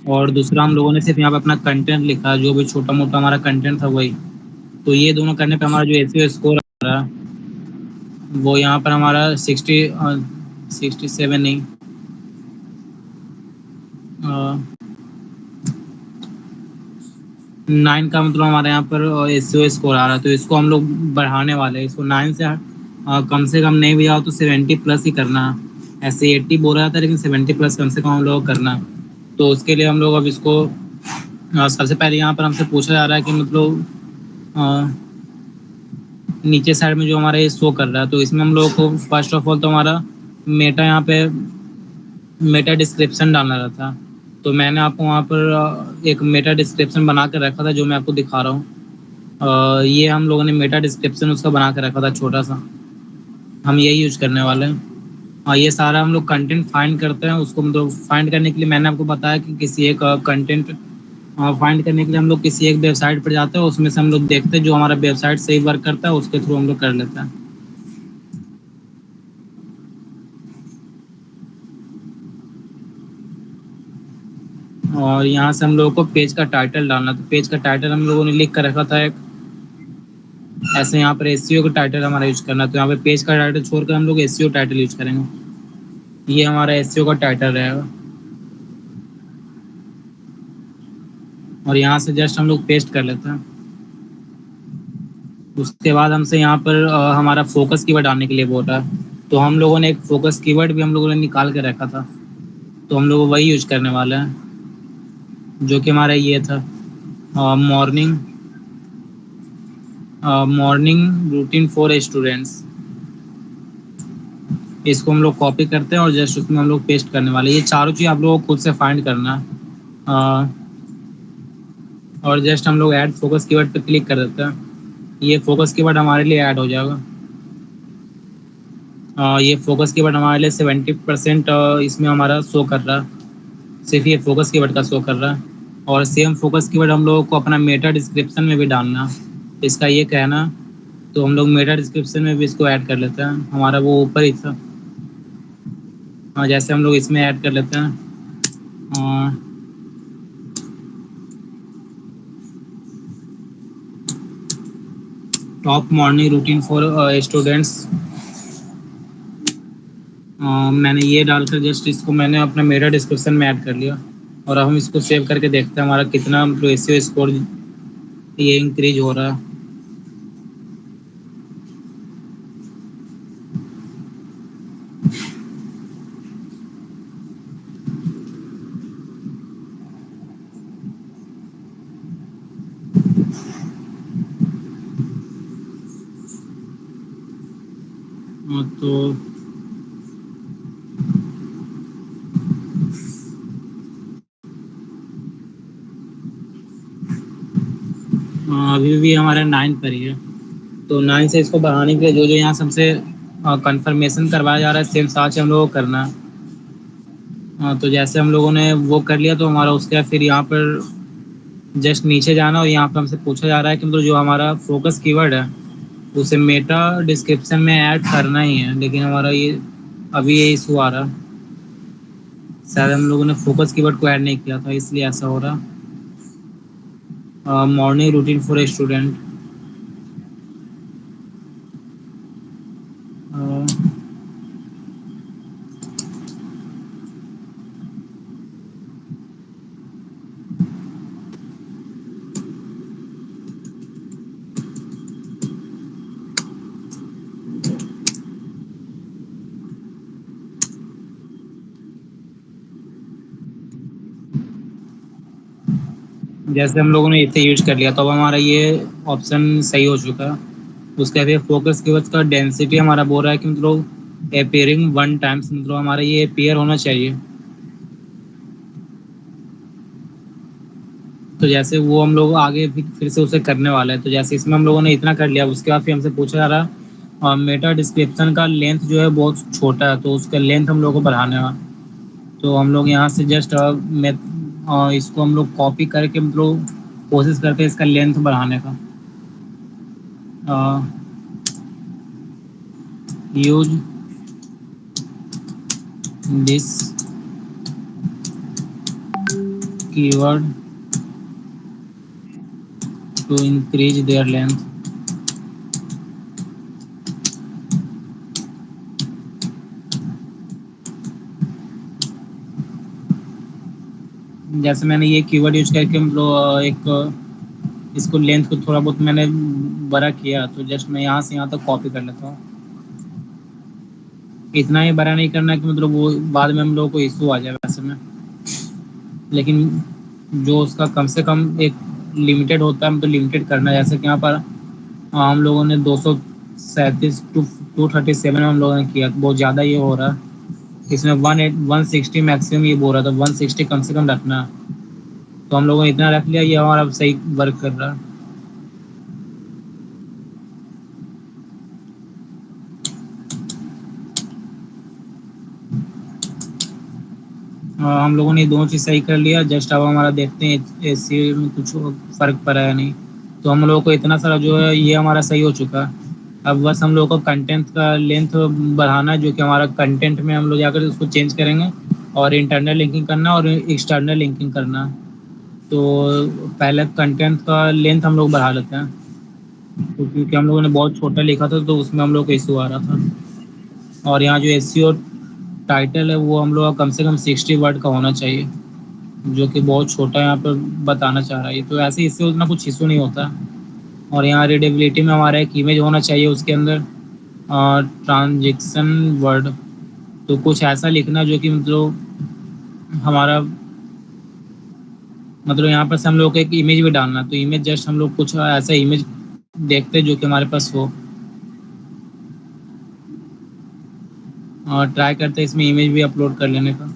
और दूसरा हम लोगों ने सिर्फ यहाँ पे अपना कंटेंट लिखा, जो भी छोटा मोटा हमारा कंटेंट था वही। तो ये दोनों करने पे हमारा जो एसईओ स्कोर आ रहा है वो यहाँ पर हमारा 67 नहीं, 9 का मतलब हमारे यहाँ पर एसईओ स्कोर आ रहा है। तो इसको हम लोग बढ़ाने वाले हैं, इसको 9 कम से कम नहीं भी आओ तो 70 प्लस ही करना है। ऐसे 80 बोल रहा था, लेकिन 70 प्लस कम से कम हम लोग करना है। तो उसके लिए हम लोग अब इसको सबसे पहले यहाँ पर हमसे पूछा जा रहा है कि मतलब नीचे साइड में जो हमारा ये शो कर रहा है, तो इसमें हम लोग को फर्स्ट ऑफ ऑल तो हमारा मेटा यहाँ पे मेटा डिस्क्रिप्शन डालना रहता। तो मैंने आपको वहाँ पर एक मेटा डिस्क्रिप्शन बना कर रखा था, जो मैं आपको दिखा रहा हूँ। ये हम लोगों ने मेटा डिस्क्रिप्शन उसका बना कर रखा था छोटा सा, हम यही यूज करने वाले हैं। और ये सारा हम लोग कंटेंट फाइंड करते हैं, उसको मतलब फाइंड करने के लिए मैंने आपको बताया कि किसी एक कंटेंट फाइंड करने के लिए हम लोग किसी एक वेबसाइट पर जाते हैं, उसमें से हम लोग देखते हैं जो हमारा वेबसाइट सही वर्क करता है, उसके थ्रू हम लोग कर लेते हैं। और यहाँ से हम लोगों को पेज का टाइटल डालना, तो पेज का टाइटल हम लोगों ने लिख कर रखा था एक, ऐसे यहाँ पर एसईओ का टाइटल हमारा यूज करना। तो यहाँ पे पेज का टाइटल छोड़कर हम लोग एसईओ टाइटल यूज करेंगे। ये हमारा एसईओ का टाइटल रहेगा, और यहाँ से जस्ट हम लोग पेस्ट कर लेते हैं। उसके बाद हमसे यहाँ पर हमारा फोकस कीवर्ड डालने के लिए बोल रहा है। तो हम लोगों ने एक फोकस कीवर्ड भी हम लोगों ने निकाल के रखा था, तो हम लोग वही यूज करने वाले हैं, जो कि हमारा ये था morning morning routine for students. इसको हम लोग कॉपी करते हैं और जस्ट उसमें हम लोग पेस्ट करने वाले। ये चारों चीज़ आप लोगों को खुद से फाइंड करना है। और जस्ट हम लोग ऐड फोकस कीवर्ड पे क्लिक कर देते हैं, ये फोकस कीवर्ड हमारे लिए ऐड हो जाएगा। ये फोकस कीवर्ड हमारे लिए 70% इसमें हमारा शो कर रहा है, सिर्फ ये फोकस कीवर्ड का शो कर रहा है। और सेम फोकस कीवर्ड हम लोगों को अपना मेटा डिस्क्रिप्शन में भी डालना, इसका ये कहना। तो हम लोग मेटा डिस्क्रिप्शन में भी इसको ऐड कर लेते हैं, हमारा वो ऊपर ही था। जैसे हम लोग इसमें ऐड कर लेते हैं top morning routine for students. मैंने ये डालकर जस्ट इसको मैंने अपना मेरा डिस्क्रिप्शन में ऐड कर लिया। और अब हम इसको सेव करके देखते हैं हमारा कितना एसईओ स्कोर ये इंक्रीज हो रहा है। तो अभी भी हमारा 9 पर ही है। तो 9 से इसको बढ़ाने के लिए जो जो यहाँ से हमसे कंफर्मेशन करवाया जा रहा है सेम साथ हम लोगों को करना। तो जैसे हम लोगों ने वो कर लिया तो हमारा उसके बाद फिर यहाँ पर जस्ट नीचे जाना और यहाँ पर हमसे पूछा जा रहा है कि मतलब जो हमारा फोकस कीवर्ड है उसे मेटा डिस्क्रिप्शन में ऐड करना ही है, लेकिन हमारा ये अभी ये इशू आ रहा। शायद हम लोगों ने फोकस कीवर्ड को ऐड नहीं किया था इसलिए ऐसा हो रहा। Morning routine for a student. जैसे हम लोगों ने इसे यूज कर लिया तो अब हमारा ये ऑप्शन सही हो चुका है। उसके फिर फोकस कीवर्ड्स का डेंसिटी हमारा बोल रहा है कि मतलब अपेयरिंग 1 टाइम्स, मतलब हमारा ये अपेयर होना चाहिए। तो जैसे वो हम लोग आगे फिर से उसे करने वाला है। तो जैसे इसमें हम लोगों ने इतना कर लिया उसके बाद फिर हमसे पूछा जा रहा है मेटा डिस्क्रिप्शन का लेंथ जो है बहुत छोटा है तो उसका लेंथ हम लोग को बढ़ाने का। तो हम लोग यहाँ से जस्ट इसको हम लोग कॉपी करके मतलब कोशिश करते हैं इसका लेंथ बढ़ाने का। Use this keyword to increase their length. जैसे मैंने ये कीवर्ड यूज करके मतलब इसको लेंथ को थोड़ा बहुत मैंने बड़ा किया तो जस्ट मैं यहाँ से यहाँ तक कॉपी कर लेता हूँ। इतना ही बड़ा नहीं करना कि मतलब वो बाद में हम लोगों को इशू आ जाए वैसे में, लेकिन जो उसका कम से कम एक लिमिटेड होता है तो लिमिटेड करना है। जैसे कि यहाँ पर हम लोगों ने 237 टू 237 हम लोगों ने किया, बहुत ज़्यादा ये हो रहा है। इसमें 160 मैक्सिमम ये बोल रहा था, 160 कम से कम रखना है। तो हम लोगों ने इतना रख लिया, ये हमारा सही वर्क कर रहा है। हम लोगों ने दोनों चीज़ सही कर लिया। जस्ट अब हमारा देखते हैं एसी में कुछ फ़र्क पड़ा है नहीं। तो हम लोगों को इतना सारा जो है ये हमारा सही हो चुका है। अब बस हम लोग को कंटेंट का लेंथ बढ़ाना है, जो कि हमारा कंटेंट में हम लोग जाकर उसको चेंज करेंगे और इंटरनल लिंकिंग करना और एक्सटर्नल लिंकिंग करना। तो पहले कंटेंट का लेंथ हम लोग बढ़ा लेते हैं, तो क्योंकि हम लोगों ने बहुत छोटा लिखा था तो उसमें हम लोग को इशू आ रहा था। और यहाँ जो एसईओ टाइटल है वो हम लोग का कम से कम 60 वर्ड का होना चाहिए, जो कि बहुत छोटा यहाँ पर बताना चाह रहा है। तो ऐसे इससे उतना कुछ इशू नहीं होता। और यहाँ रीडेबिलिटी में हमारा एक इमेज होना चाहिए उसके अंदर, ट्रांजेक्शन वर्ड। तो कुछ ऐसा लिखना जो कि मतलब हमारा मतलब यहाँ पर से हम लोग को एक इमेज भी डालना। तो इमेज जस्ट हम लोग कुछ ऐसा इमेज देखते हैं जो कि हमारे पास हो और ट्राई करते हैं इसमें इमेज भी अपलोड कर लेने का।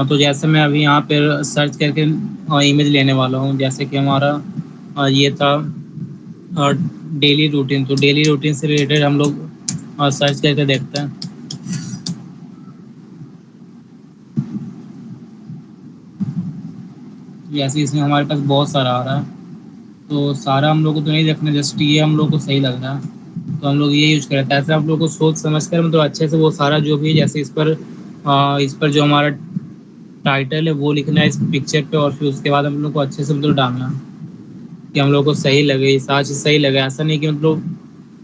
तो जैसे मैं अभी यहाँ पर सर्च करके इमेज लेने वाला हूँ। जैसे कि हमारा ये था डेली रूटीन। तो डेली रूटीन से रिलेटेड हम लोग सर्च करके देखते हैं। जैसे इसमें हमारे पास बहुत सारा आ रहा है, तो सारा हम लोग को तो नहीं देखना, जस्ट ये हम लोग को सही लग रहा है तो हम लोग ये यूज करते हैं। ऐसे आप लोग को सोच समझ कर मतलब अच्छे से वो सारा जो भी, जैसे इस पर जो हमारा टाइटल है वो लिखना है इस पिक्चर पे, और फिर उसके बाद हम लोग को अच्छे से मतलब डालना है कि हम लोग को सही लगे, सारा चीज़ सही लगे। ऐसा नहीं कि मतलब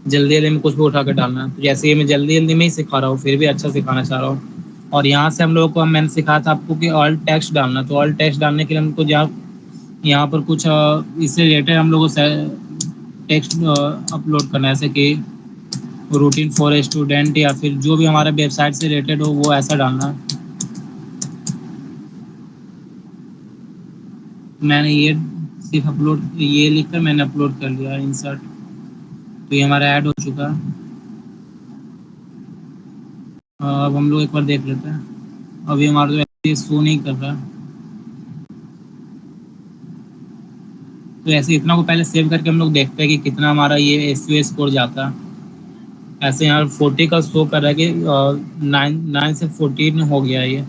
जल्दी जल्दी में कुछ भी उठा कर डालना है। तो जैसे ये मैं जल्दी जल्दी में ही सिखा रहा हूँ फिर भी अच्छा सिखाना चाह रहा हूँ। और यहाँ से हम लोगों को मैंने सिखाया था आपको कि ऑल टेक्स्ट डालना। तो ऑल टेक्स्ट डालने के लिए हमको यहाँ पर कुछ इससे रिलेटेड हम लोग को टेक्स्ट अपलोड करना है। जैसे कि रूटीन फॉर ए स्टूडेंट या फिर जो भी हमारा वेबसाइट से रिलेटेड हो वो ऐसा डालना। मैंने ये सिर्फ अपलोड ये लिखकर मैंने अपलोड कर लिया इंसर्ट, तो ये हमारा ऐड हो चुका है। अब हम लोग एक बार देख लेते हैं। अभी हमारा तो ऐसे शो नहीं कर रहा, तो ऐसे इतना को पहले सेव करके हम लोग देखते हैं कि कितना हमारा ये एसईओ स्कोर जाता है। ऐसे यहाँ 40 का शो कर रहा है कि 9 से 14 हो गया ये।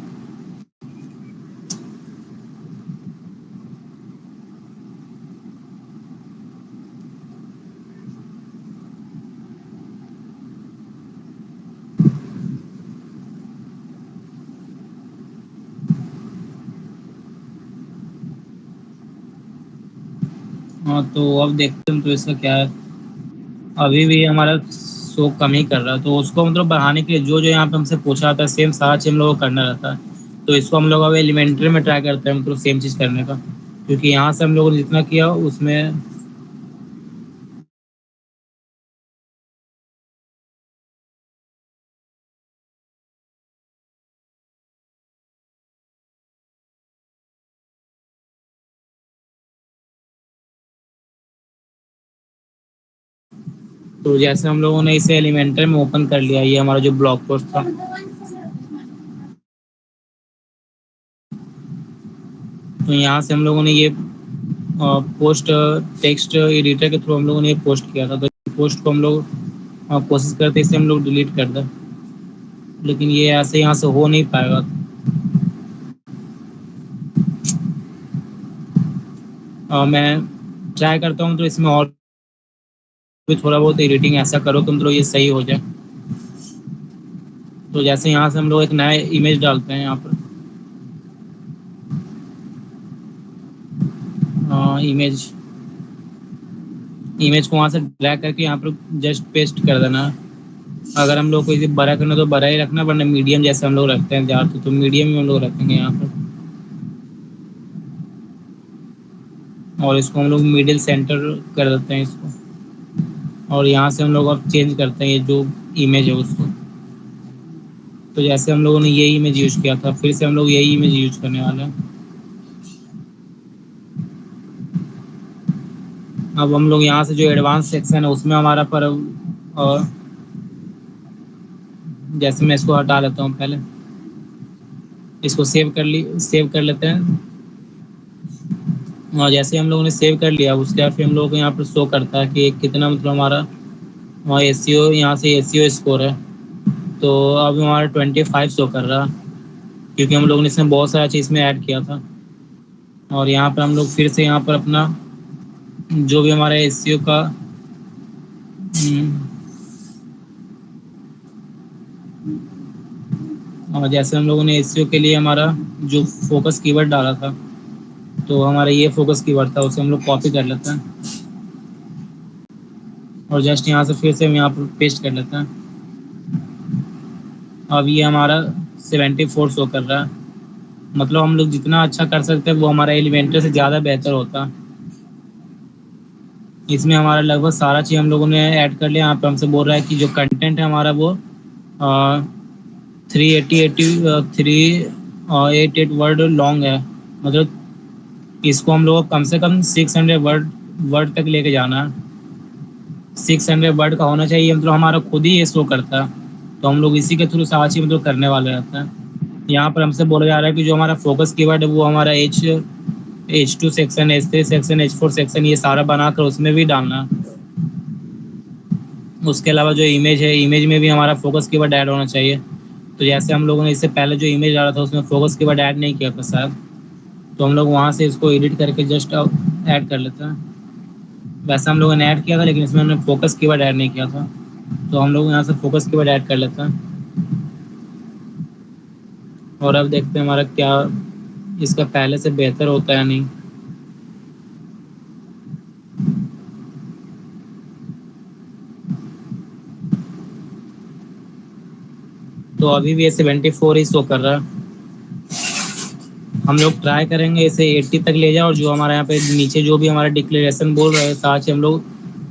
हाँ, तो अब देखते हैं तो इसका क्या है। अभी भी हमारा शो कम ही कर रहा है, तो उसको मतलब बढ़ाने के लिए जो जो यहाँ पे हमसे पूछा था सेम सारा चीज हम लोग को करना रहता है। तो इसको हम लोग अब एलिमेंट्री में ट्राई करते हैं मतलब सेम चीज़ करने का, क्योंकि यहाँ से हम लोगों ने जितना किया उसमें। तो जैसे हम लोगों ने इसे एलिमेंट्री में ओपन कर लिया, ये हमारा जो ब्लॉग पोस्ट था, तो यहाँ से हम लोगों ने ये पोस्ट टेक्स्ट एडिटर के थ्रू हम लोगों ने ये पोस्ट किया था। तो पोस्ट को हम लोग कोशिश करते इसे हम लोग डिलीट कर दें, लेकिन ये ऐसे यहाँ से हो नहीं पाएगा। मैं ट्राई करता हूँ तो इसमें और भी थोड़ा बहुत एडिटिंग ऐसा करो कि मतलब ये सही हो जाए। तो जैसे यहाँ से हम लोग एक नया इमेज डालते हैं यहाँ पर, इमेज इमेज को वहाँ से ड्रैग करके यहाँ पर जस्ट पेस्ट कर देना। अगर हम लोग को इसे बड़ा करना तो बड़ा ही रखना, वरना मीडियम जैसे हम लोग रखते हैं ज़्यादातर, तो मीडियम में हम लोग रखेंगे यहाँ पर। और इसको हम लोग मिडिल सेंटर कर देते हैं इसको, और यहाँ से हम लोग अब चेंज करते हैं ये जो इमेज है उसको। तो जैसे हम लोगों ने ये इमेज यूज किया था, फिर से हम लोग यही इमेज यूज करने वाले हैं। अब हम लोग यहाँ से जो एडवांस सेक्शन है उसमें हमारा पर और जैसे मैं इसको हटा लेता हूँ पहले, इसको सेव कर लेते हैं। और जैसे हम लोगों ने सेव कर लिया उसके बाद फिर हम लोगों को यहाँ पर शो करता है कि कितना मतलब हमारा वहाँ एसईओ यहाँ से एसईओ स्कोर है। तो अब हमारा 25 शो कर रहा है, क्योंकि हम लोगों ने इसमें बहुत सारा चीज़ में ऐड किया था। और यहाँ पर हम लोग फिर से यहाँ पर अपना जो भी हमारा एसईओ का और जैसे हम लोगों ने एसईओ के लिए हमारा जो फोकस कीवर्ड डाला था, तो हमारा ये फोकस कीवर्ड था, उसे हम लोग कॉपी कर लेते हैं और जस्ट यहाँ से फिर से हम यहाँ पर पेस्ट कर लेते हैं। अब ये हमारा 74 शो कर रहा है। मतलब हम लोग जितना अच्छा कर सकते हैं वो हमारा एलिमेंटर से ज़्यादा बेहतर होता। इसमें हमारा लगभग सारा चीज़ हम लोगों ने ऐड कर लिया। यहाँ पे हमसे बोल रहा है कि जो कंटेंट है हमारा वो 388 वर्ड लॉन्ग है। मतलब इसको हम लोग को कम से कम 600 वर्ड तक लेके जाना है। 600 वर्ड का होना चाहिए, मतलब हमारा खुद ही ये शो करता है। तो हम लोग इसी के थ्रू सारा चीज़ मतलब करने वाले रहते हैं। यहाँ पर हमसे बोला जा रहा है कि जो हमारा फोकस कीवर्ड है वो हमारा H2 section, H3 section, H4 section ये सारा बनाकर उसमें भी डालना। उसके अलावा जो इमेज है, इमेज में भी हमारा फोकस कीवर्ड ऐड होना चाहिए। तो जैसे हम लोगों ने इससे पहले जो इमेज डाला था उसमें फोकस कीवर्ड ऐड नहीं किया था शायद, तो हम लोग वहाँ से इसको एडिट करके जस्ट ऐड कर लेते हैं। वैसे हम लोगों ने ऐड किया था, लेकिन इसमें हमने फोकस कीवर्ड ऐड नहीं किया था, तो हम लोग यहाँ से फोकस कीवर्ड ऐड कर लेते हैं। और अब देखते हैं हमारा क्या इसका पहले से बेहतर होता है या नहीं। तो अभी भी ये 74 ही शो कर रहा है। हम लोग ट्राई करेंगे इसे 80 तक ले जाए, और जो हमारे यहाँ पे नीचे जो भी हमारा डिक्लेरेशन बोल रहे हैं साथ ही हम लोग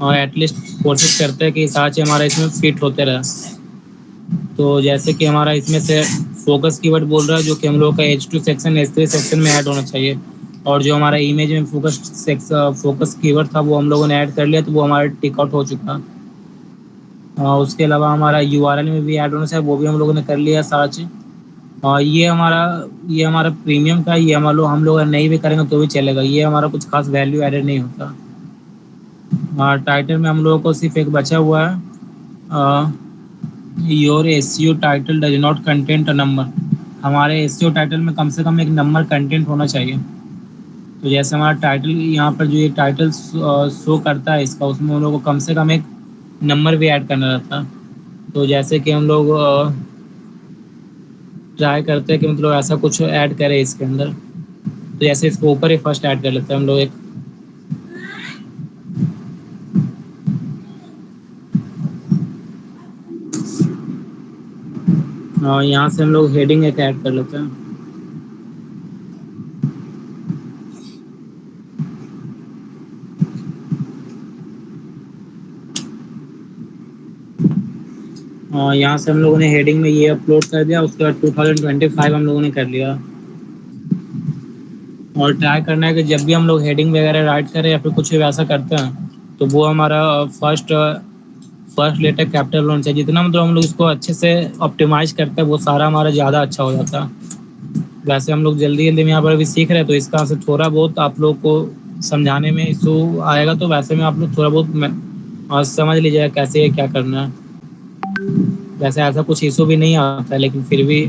और एटलीस्ट कोशिश करते हैं कि साथ ही हमारा इसमें फिट होते रहे। तो जैसे कि हमारा इसमें से फोकस कीवर्ड बोल रहा है, जो कि हम लोग का H2 सेक्शन H3 सेक्शन में ऐड होना चाहिए। और जो हमारा इमेज में फोकस कीवर्ड था वो हम लोगों ने ऐड कर लिया, तो वो हमारा टिक आउट हो चुका। उसके अलावा हमारा URL में भी ऐड होना चाहिए, वो भी हम लोगों ने कर लिया सारा चीज। और ये हमारा प्रीमियम का, ये हम लोग नहीं भी करेंगे तो भी चलेगा, ये हमारा कुछ खास वैल्यू एडेड नहीं होता। टाइटल में हम लोगों को सिर्फ एक बचा हुआ है, your SEO title does not content a number. हमारे एसईओ टाइटल में कम से कम एक नंबर कंटेंट होना चाहिए। तो जैसे हमारा टाइटल यहाँ पर जो ये टाइटल शो करता है इसका, उसमें हम लोग को कम से कम एक नंबर भी ऐड करना रहता है। तो जैसे कि हम लोग ट्राई करते हैं कि मतलब ऐसा कुछ ऐड करें इसके अंदर। तो जैसे इसके ऊपर ही फर्स्ट ऐड कर लेते हैं हम लोग एक, यहाँ से हम लोग हेडिंग एक ऐड कर लेते हैं। यहाँ से हम लोगों ने हेडिंग में ये अपलोड कर दिया, उसके बाद 2025 हम लोगों ने कर लिया। और ट्राई करना है कि जब भी हम लोग हेडिंग वगैरह राइट करें या फिर कुछ भी वैसा करते हैं, तो वो हमारा फर्स्ट फर्स्ट लेटर कैपिटल होना चाहिए। जितना मतलब हम लोग इसको अच्छे से ऑप्टिमाइज करते हैं, वो सारा हमारा ज़्यादा अच्छा हो जाता है। वैसे हम लोग जल्दी जल्दी में यहाँ पर अभी सीख रहे हैं, तो इसका से थोड़ा बहुत आप लोग को समझाने में इशू आएगा, तो वैसे में आप लोग थोड़ा बहुत समझ लीजिएगा कैसे क्या करना है। वैसे ऐसा कुछ इशू भी नहीं आता है, लेकिन फिर भी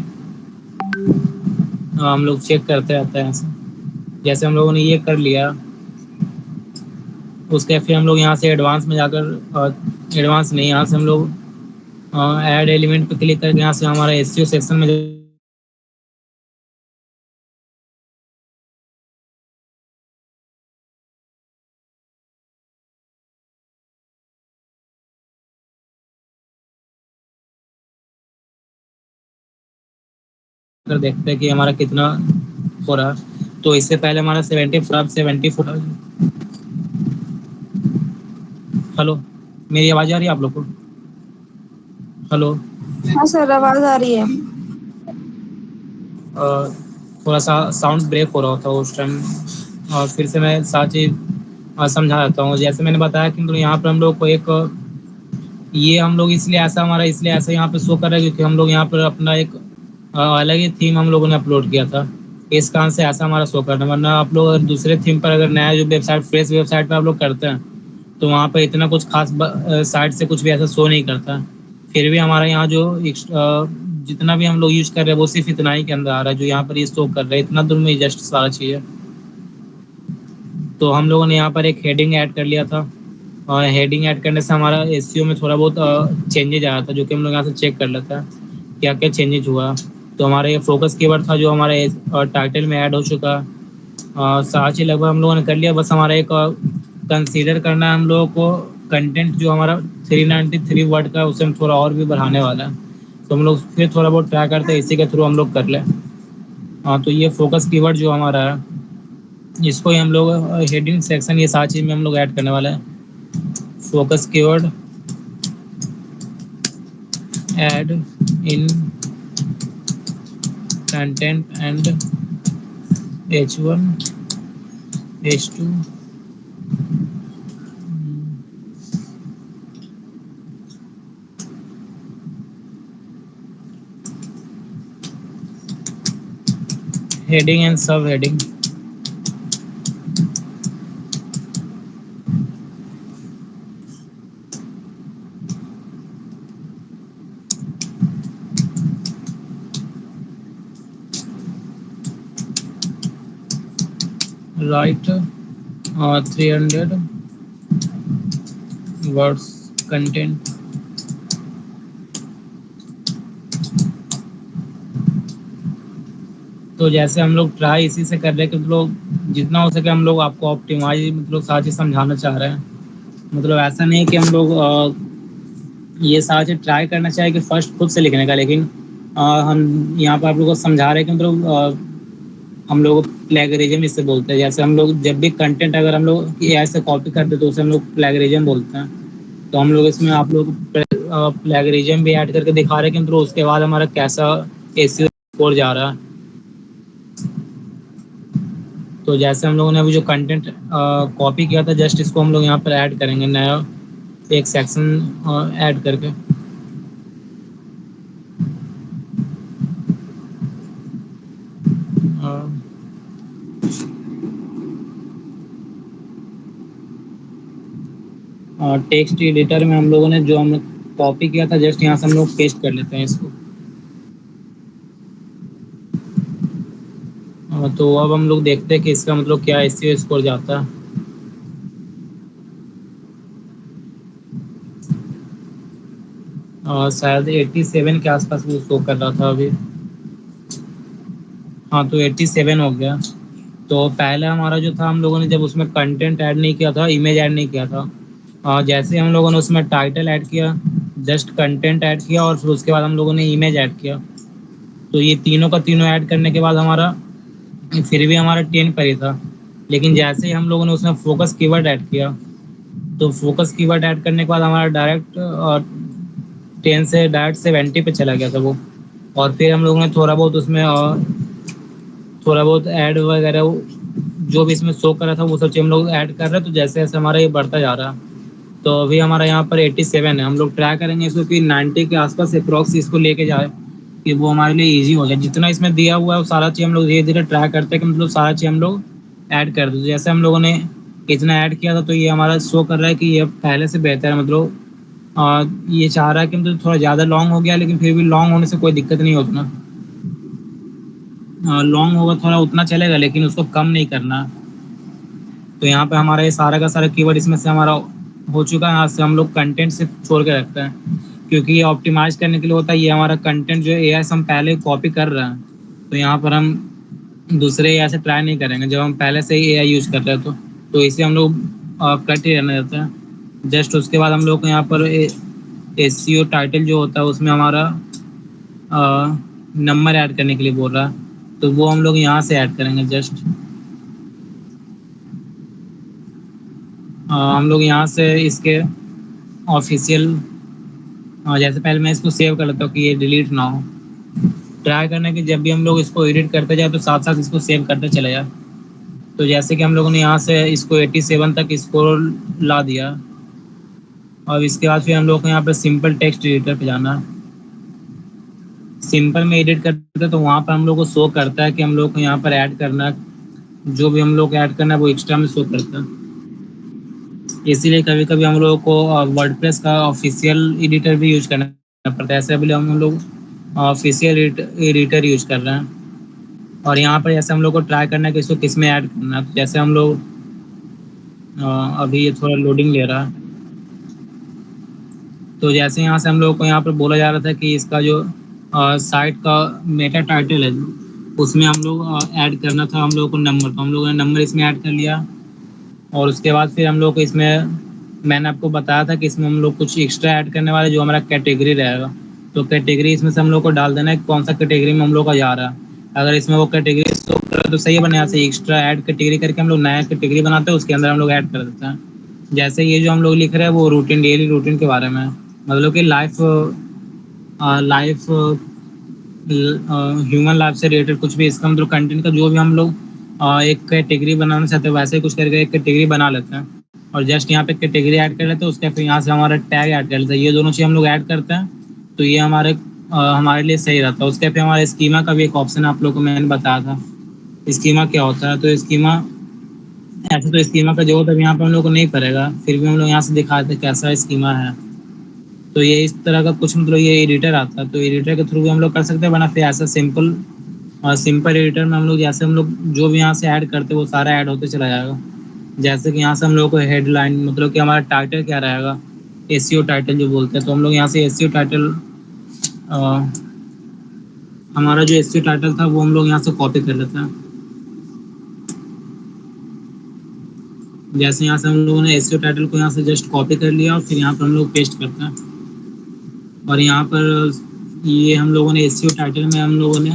हम लोग चेक करते रहते हैं ऐसे। जैसे हम लोगों ने ये कर लिया, उसके फिर हम लोग यहाँ से एडवांस में जाकर, एडवांस नहीं, यहाँ से हम लोग ऐड एलिमेंट पे क्लिक करके यहाँ से हमारा एसईओ सेक्शन में जाकर देखते हैं कि हमारा कितना हो रहा है। तो इससे पहले हमारा 74। हेलो, मेरी आवाज़ आ रही है आप लोग को? हेलो। हाँ सर, आवाज आ रही है। थोड़ा सा साउंड ब्रेक हो रहा था उस टाइम। और फिर से मैं सारी चीज़ समझा देता हूँ। जैसे मैंने बताया कि मतलब यहाँ पर हम लोग को एक, ये हम लोग इसलिए ऐसा यहाँ पे शो कर रहा है, क्योंकि हम लोग यहाँ पर अपना एक अलग ही थीम हम लोगों ने अपलोड किया था। इस कारण से ऐसा हमारा शो करना, वरना आप लोग दूसरे थीम पर अगर नया जो वेबसाइट फ्रेश वेबसाइट पर आप लोग करते हैं, तो वहाँ पर इतना कुछ खास साइट से कुछ भी ऐसा शो नहीं करता। फिर भी हमारा यहाँ जो जितना भी हम लोग यूज कर रहे हैं वो सिर्फ इतना ही के अंदर आ रहा है, जो यहाँ पर ये शो कर रहे हैं इतना दूर में जस्ट सारा चीज़ है। तो हम लोगों ने यहाँ पर एक हेडिंग ऐड कर लिया था, और हेडिंग ऐड करने से हमारा एसईओ में थोड़ा बहुत चेंजेज आया था, जो कि हम लोग यहाँ से चेक कर लेते हैं क्या क्या चेंजेज हुआ। तो हमारा ये फोकस कीवर्ड था जो हमारे टाइटल में ऐड हो चुका। साथ ही लगभग हम लोगों ने कर लिया। बस हमारा एक कंसीडर करना है हम लोगों को, कंटेंट जो हमारा 393 वर्ड का है उसे हम थोड़ा और भी बढ़ाने वाला है। तो हम लोग फिर थोड़ा बहुत ट्राई करते हैं, इसी के थ्रू हम लोग कर लें। तो ये फोकस कीवर्ड जो हमारा है, इसको ही हम लोग हेडिंग सेक्शन ये सारी चीज़ में हम लोग ऐड करने वाले हैं। Focus keyword add in content and H1 H2 heading and सब हेडिंग। Right 300 words content. तो जैसे हम लोग ट्राई इसी से कर रहे हैं कि मतलब जितना हो सके हम लोग आपको ऑप्टिमाइज मतलब सारी चीज़ समझाना चाह रहे हैं। मतलब ऐसा नहीं कि हम लोग ये सारी चीज़ ट्राई करना चाहिए कि फर्स्ट खुद से लिखने का, लेकिन हम यहाँ पर आप लोगों को समझा रहे हैं कि मतलब हम लोग प्लेगरिज्म इससे बोलते हैं। जैसे हम लोग जब भी कंटेंट अगर हम लोग एआई से कॉपी करते हैं तो उसे हम लोग प्लेगरिज्म बोलते हैं। तो हम लोग इसमें आप लोग प्लेगरिज्म भी ऐड करके दिखा रहे हैं कि मतलब उसके बाद हमारा कैसा एसईओ स्कोर जा रहा है। तो जैसे हम लोगों ने अभी जो कंटेंट कॉपी किया था, जस्ट इसको हम लोग यहाँ पर ऐड करेंगे, नया एक सेक्शन ऐड करके। टेक्स्ट एडिटर में हम लोगों ने जो हम कॉपी किया था, जस्ट यहाँ से हम लोग पेस्ट कर लेते हैं इसको। तो अब हम लोग देखते हैं कि इसका मतलब क्या एसईओ स्कोर जाता है। शायद 87 के आसपास वो शो कर रहा था अभी। हाँ, तो 87 हो गया। तो पहले हमारा जो था, हम लोगों ने जब उसमें कंटेंट ऐड नहीं किया था, इमेज ऐड नहीं किया था, जैसे हम लोगों ने उसमें टाइटल ऐड किया, जस्ट कंटेंट ऐड किया और फिर उसके बाद हम लोगों ने इमेज ऐड किया, तो ये तीनों का तीनों ऐड करने के बाद हमारा फिर भी हमारा 10 पर ही था। लेकिन जैसे ही हम लोगों ने उसमें फोकस कीवर्ड ऐड किया, तो फोकस कीवर्ड ऐड करने के बाद हमारा डायरेक्ट 10 से डायरेक्ट 70 पे चला गया था वो। और फिर हम लोगों ने थोड़ा बहुत उसमें थोड़ा बहुत ऐड वगैरह जो भी इसमें शो कर रहा था वो सब चीज़ हम लोग ऐड कर रहे हैं। तो जैसे जैसे हमारा ये बढ़ता जा रहा है, तो अभी हमारा यहाँ पर 87 है। हम लोग ट्राई करेंगे इसको कि 90 के आसपास अप्रॉक्स इसको लेके जाए, कि वो हमारे लिए इजी हो जाए। जितना इसमें दिया हुआ है वो सारा चीज़ हम लोग धीरे धीरे ट्राई करते हैं कि मतलब सारा चीज़ हम लोग ऐड कर दें। जैसे हम लोगों ने इतना ऐड किया था, तो ये हमारा शो कर रहा है कि ये पहले से बेहतर है। मतलब ये चाह रहा है कि मतलब थोड़ा ज़्यादा लॉन्ग हो गया, लेकिन फिर भी लॉन्ग होने से कोई दिक्कत नहीं होती ना। लॉन्ग होगा थोड़ा उतना चलेगा, लेकिन उसको कम नहीं करना। तो यहाँ पे हमारा ये सारा का सारा कीवर्ड इसमें से हमारा हो चुका है। यहाँ से हम लोग कंटेंट से छोड़ के रखते हैं, क्योंकि ये ऑप्टिमाइज करने के लिए होता है। ये हमारा कंटेंट जो एआई से हम पहले कॉपी कर रहे हैं, तो यहाँ पर हम दूसरे एआई से ट्राई नहीं करेंगे जब हम पहले से ही एआई यूज़ कर रहे हैं। तो इसे हम लोग कट ही रहने देते हैं। जस्ट उसके बाद हम लोग को यहाँ पर एसईओ टाइटल जो होता है उसमें हमारा नंबर ऐड करने के लिए बोल रहा है, तो वो हम लोग यहाँ से ऐड करेंगे। जस्ट हम लोग यहाँ से इसके ऑफिशियल, जैसे पहले मैं इसको सेव कर लेता हूँ कि ये डिलीट ना हो। ट्राई करना कि जब भी हम लोग इसको एडिट करते जाए तो साथ साथ इसको सेव करते चले जाए। तो जैसे कि हम लोगों ने यहाँ से इसको 87 तक इसको ला दिया। और इसके बाद फिर हम लोग को यहाँ पर सिंपल टेक्स्ट एडिटर पे जाना है। सिंपल में एडिट करते हैं तो वहाँ पर हम लोग को शो करता है कि हम लोग को यहाँ पर ऐड करना है, जो भी हम लोग को ऐड करना है वो एक्स्ट्रा में शो करता है। इसीलिए कभी कभी हम लोगों को वर्डप्रेस का ऑफिशियल एडिटर भी यूज करना पड़ता है। ऐसे अभी हम लोग ऑफिशियल एडिटर यूज कर रहे हैं। और यहाँ पर जैसे हम लोग को ट्राई करना है कि इसको किस में ऐड करना है। तो जैसे हम लोग अभी ये थोड़ा लोडिंग ले रहा है, तो जैसे यहाँ से हम लोग को यहाँ पर बोला जा रहा था कि इसका जो साइट का मेटा टाइटल है उसमें हम लोग ऐड करना था हम लोग को नंबर। तो हम लोगों ने नंबर इसमें ऐड कर लिया। और उसके बाद फिर हम लोग को इसमें, मैंने आपको बताया था कि इसमें हम लोग कुछ एक्स्ट्रा ऐड करने वाले, जो हमारा कैटेगरी रहेगा। तो कैटेगरी इसमें से हम लोग को डाल देना है कौन सा कैटेगरी में हम लोग का जा रहा है। अगर इसमें वो कैटेगरी शो कर रहा है तो सही है, बने यहाँ से एक्स्ट्रा ऐड कैटेगरी करके हम लोग नया कैटेगरी बनाते हैं, उसके अंदर हम लोग ऐड कर देते हैं। जैसे ये जो हम लोग लिख रहे हैं वो रूटीन, डेली रूटीन के बारे में है। मतलब कि लाइफ लाइफ ह्यूमन लाइफ से रिलेटेड कुछ भी, इसका मतलब कंटेंट का जो भी हम लोग एक कैटेगरी बनाना चाहते हैं वैसे ही कुछ करके एक कैटेगरी बना लेते हैं। और जस्ट यहाँ पे कैटेगरी ऐड कर लेते हैं, उसके फिर यहाँ से हमारा टैग ऐड कर लेते हैं। ये दोनों चीज़ हम लोग ऐड करते हैं, तो ये हमारे लिए सही रहता है। उसके फिर हमारे स्कीमा का भी एक ऑप्शन आप लोग को मैंने बताया था। स्कीमा क्या होता है, तो स्कीमा ऐसे, तो स्कीमा का जो होता है यहाँ पे हम लोग को नहीं पड़ेगा, फिर भी हम लोग यहाँ से दिखाते हैं कैसा स्कीमा है। तो ये इस तरह का कुछ मतलब ये एडिटर आता है, तो एडिटर के थ्रू भी हम लोग कर सकते हैं, वरना फिर ऐसा सिंपल सिंपल एडिटर में हम लोग, जैसे हम लोग जो भी यहाँ से ऐड करते हैं वो सारा ऐड होते चला जाएगा। जैसे कि यहाँ से हम लोग को हेडलाइन, मतलब कि हमारा टाइटल क्या रहेगा, एसईओ टाइटल जो बोलते हैं, तो हम लोग यहाँ से एसईओ टाइटल, हमारा जो एसईओ टाइटल था वो हम लोग यहाँ से कॉपी कर लेते हैं। जैसे यहाँ से हम लोगों ने एसईओ टाइटल को यहाँ से जस्ट कॉपी कर लिया और फिर यहाँ पर हम लोग पेस्ट करते हैं। और यहाँ पर ये हम लोगों ने एसईओ टाइटल में हम लोगों ने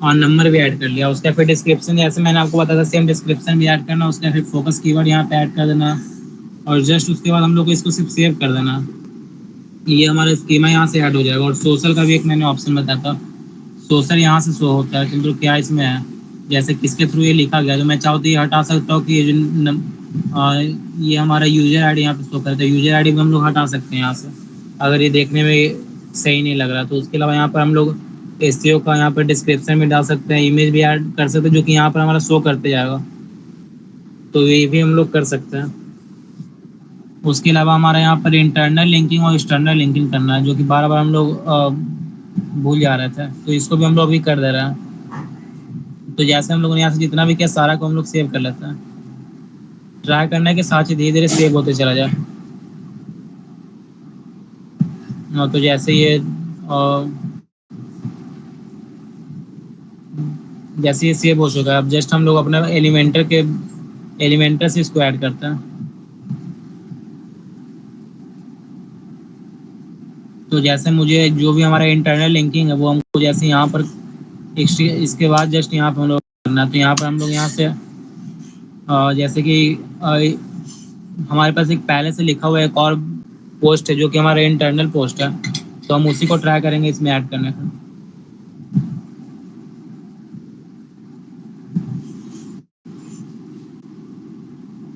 और नंबर भी ऐड कर लिया। उसका फिर डिस्क्रिप्शन जैसे मैंने आपको बताया था सेम डिस्क्रिप्शन भी ऐड करना, उसका फिर फोकस कीवर्ड यहाँ पे ऐड कर देना, और जस्ट उसके बाद हम लोग को इसको सिर्फ सेव कर देना। ये हमारा स्कीमा यहाँ से ऐड हो जाएगा। और सोशल का भी एक मैंने ऑप्शन बताया था, सोशल यहाँ से शो होता है, किंतु क्या इसमें है, जैसे किसके थ्रू ये लिखा गया, तो मैं चाहूँ तो ये हटा सकता हूँ कि ये जो ये हमारा यूजर आईडी यहाँ पे शो करता है, यूजर आईडी भी हम लोग हटा सकते हैं यहाँ से, अगर ये देखने में सही नहीं लग रहा। तो उसके अलावा यहाँ पर हम लोग एसईओ का यहाँ पर डिस्क्रिप्शन में डाल सकते हैं, इमेज भी ऐड कर सकते हैं जो कि यहाँ पर हमारा शो करते जाएगा, तो ये भी हम लोग कर सकते हैं। उसके अलावा हमारा यहाँ पर इंटरनल लिंकिंग और एक्सटर्नल लिंकिंग करना है, जो कि बार बार हम लोग भूल जा रहे थे, तो इसको भी हम लोग अभी कर दे रहे हैं। तो जैसे हम लोगों ने यहाँ से जितना भी किया सारा को हम लोग सेव कर लेते हैं, ट्राई करना है कि साथ ही धीरे धीरे सेव होते चला जाए। तो जैसे ये सेव हो चुका है, अब जस्ट हम लोग अपना एलिमेंटर से इसको ऐड करते हैं। तो जैसे मुझे जो भी हमारा इंटरनल लिंकिंग है वो हमको जैसे यहाँ पर इसके बाद जस्ट यहाँ पर हम लोग करना है। तो यहाँ पर हम लोग यहाँ से जैसे कि हमारे पास एक पहले से लिखा हुआ एक और पोस्ट है जो कि हमारा इंटरनल पोस्ट है, तो हम उसी को ट्राई करेंगे इसमें ऐड करने का।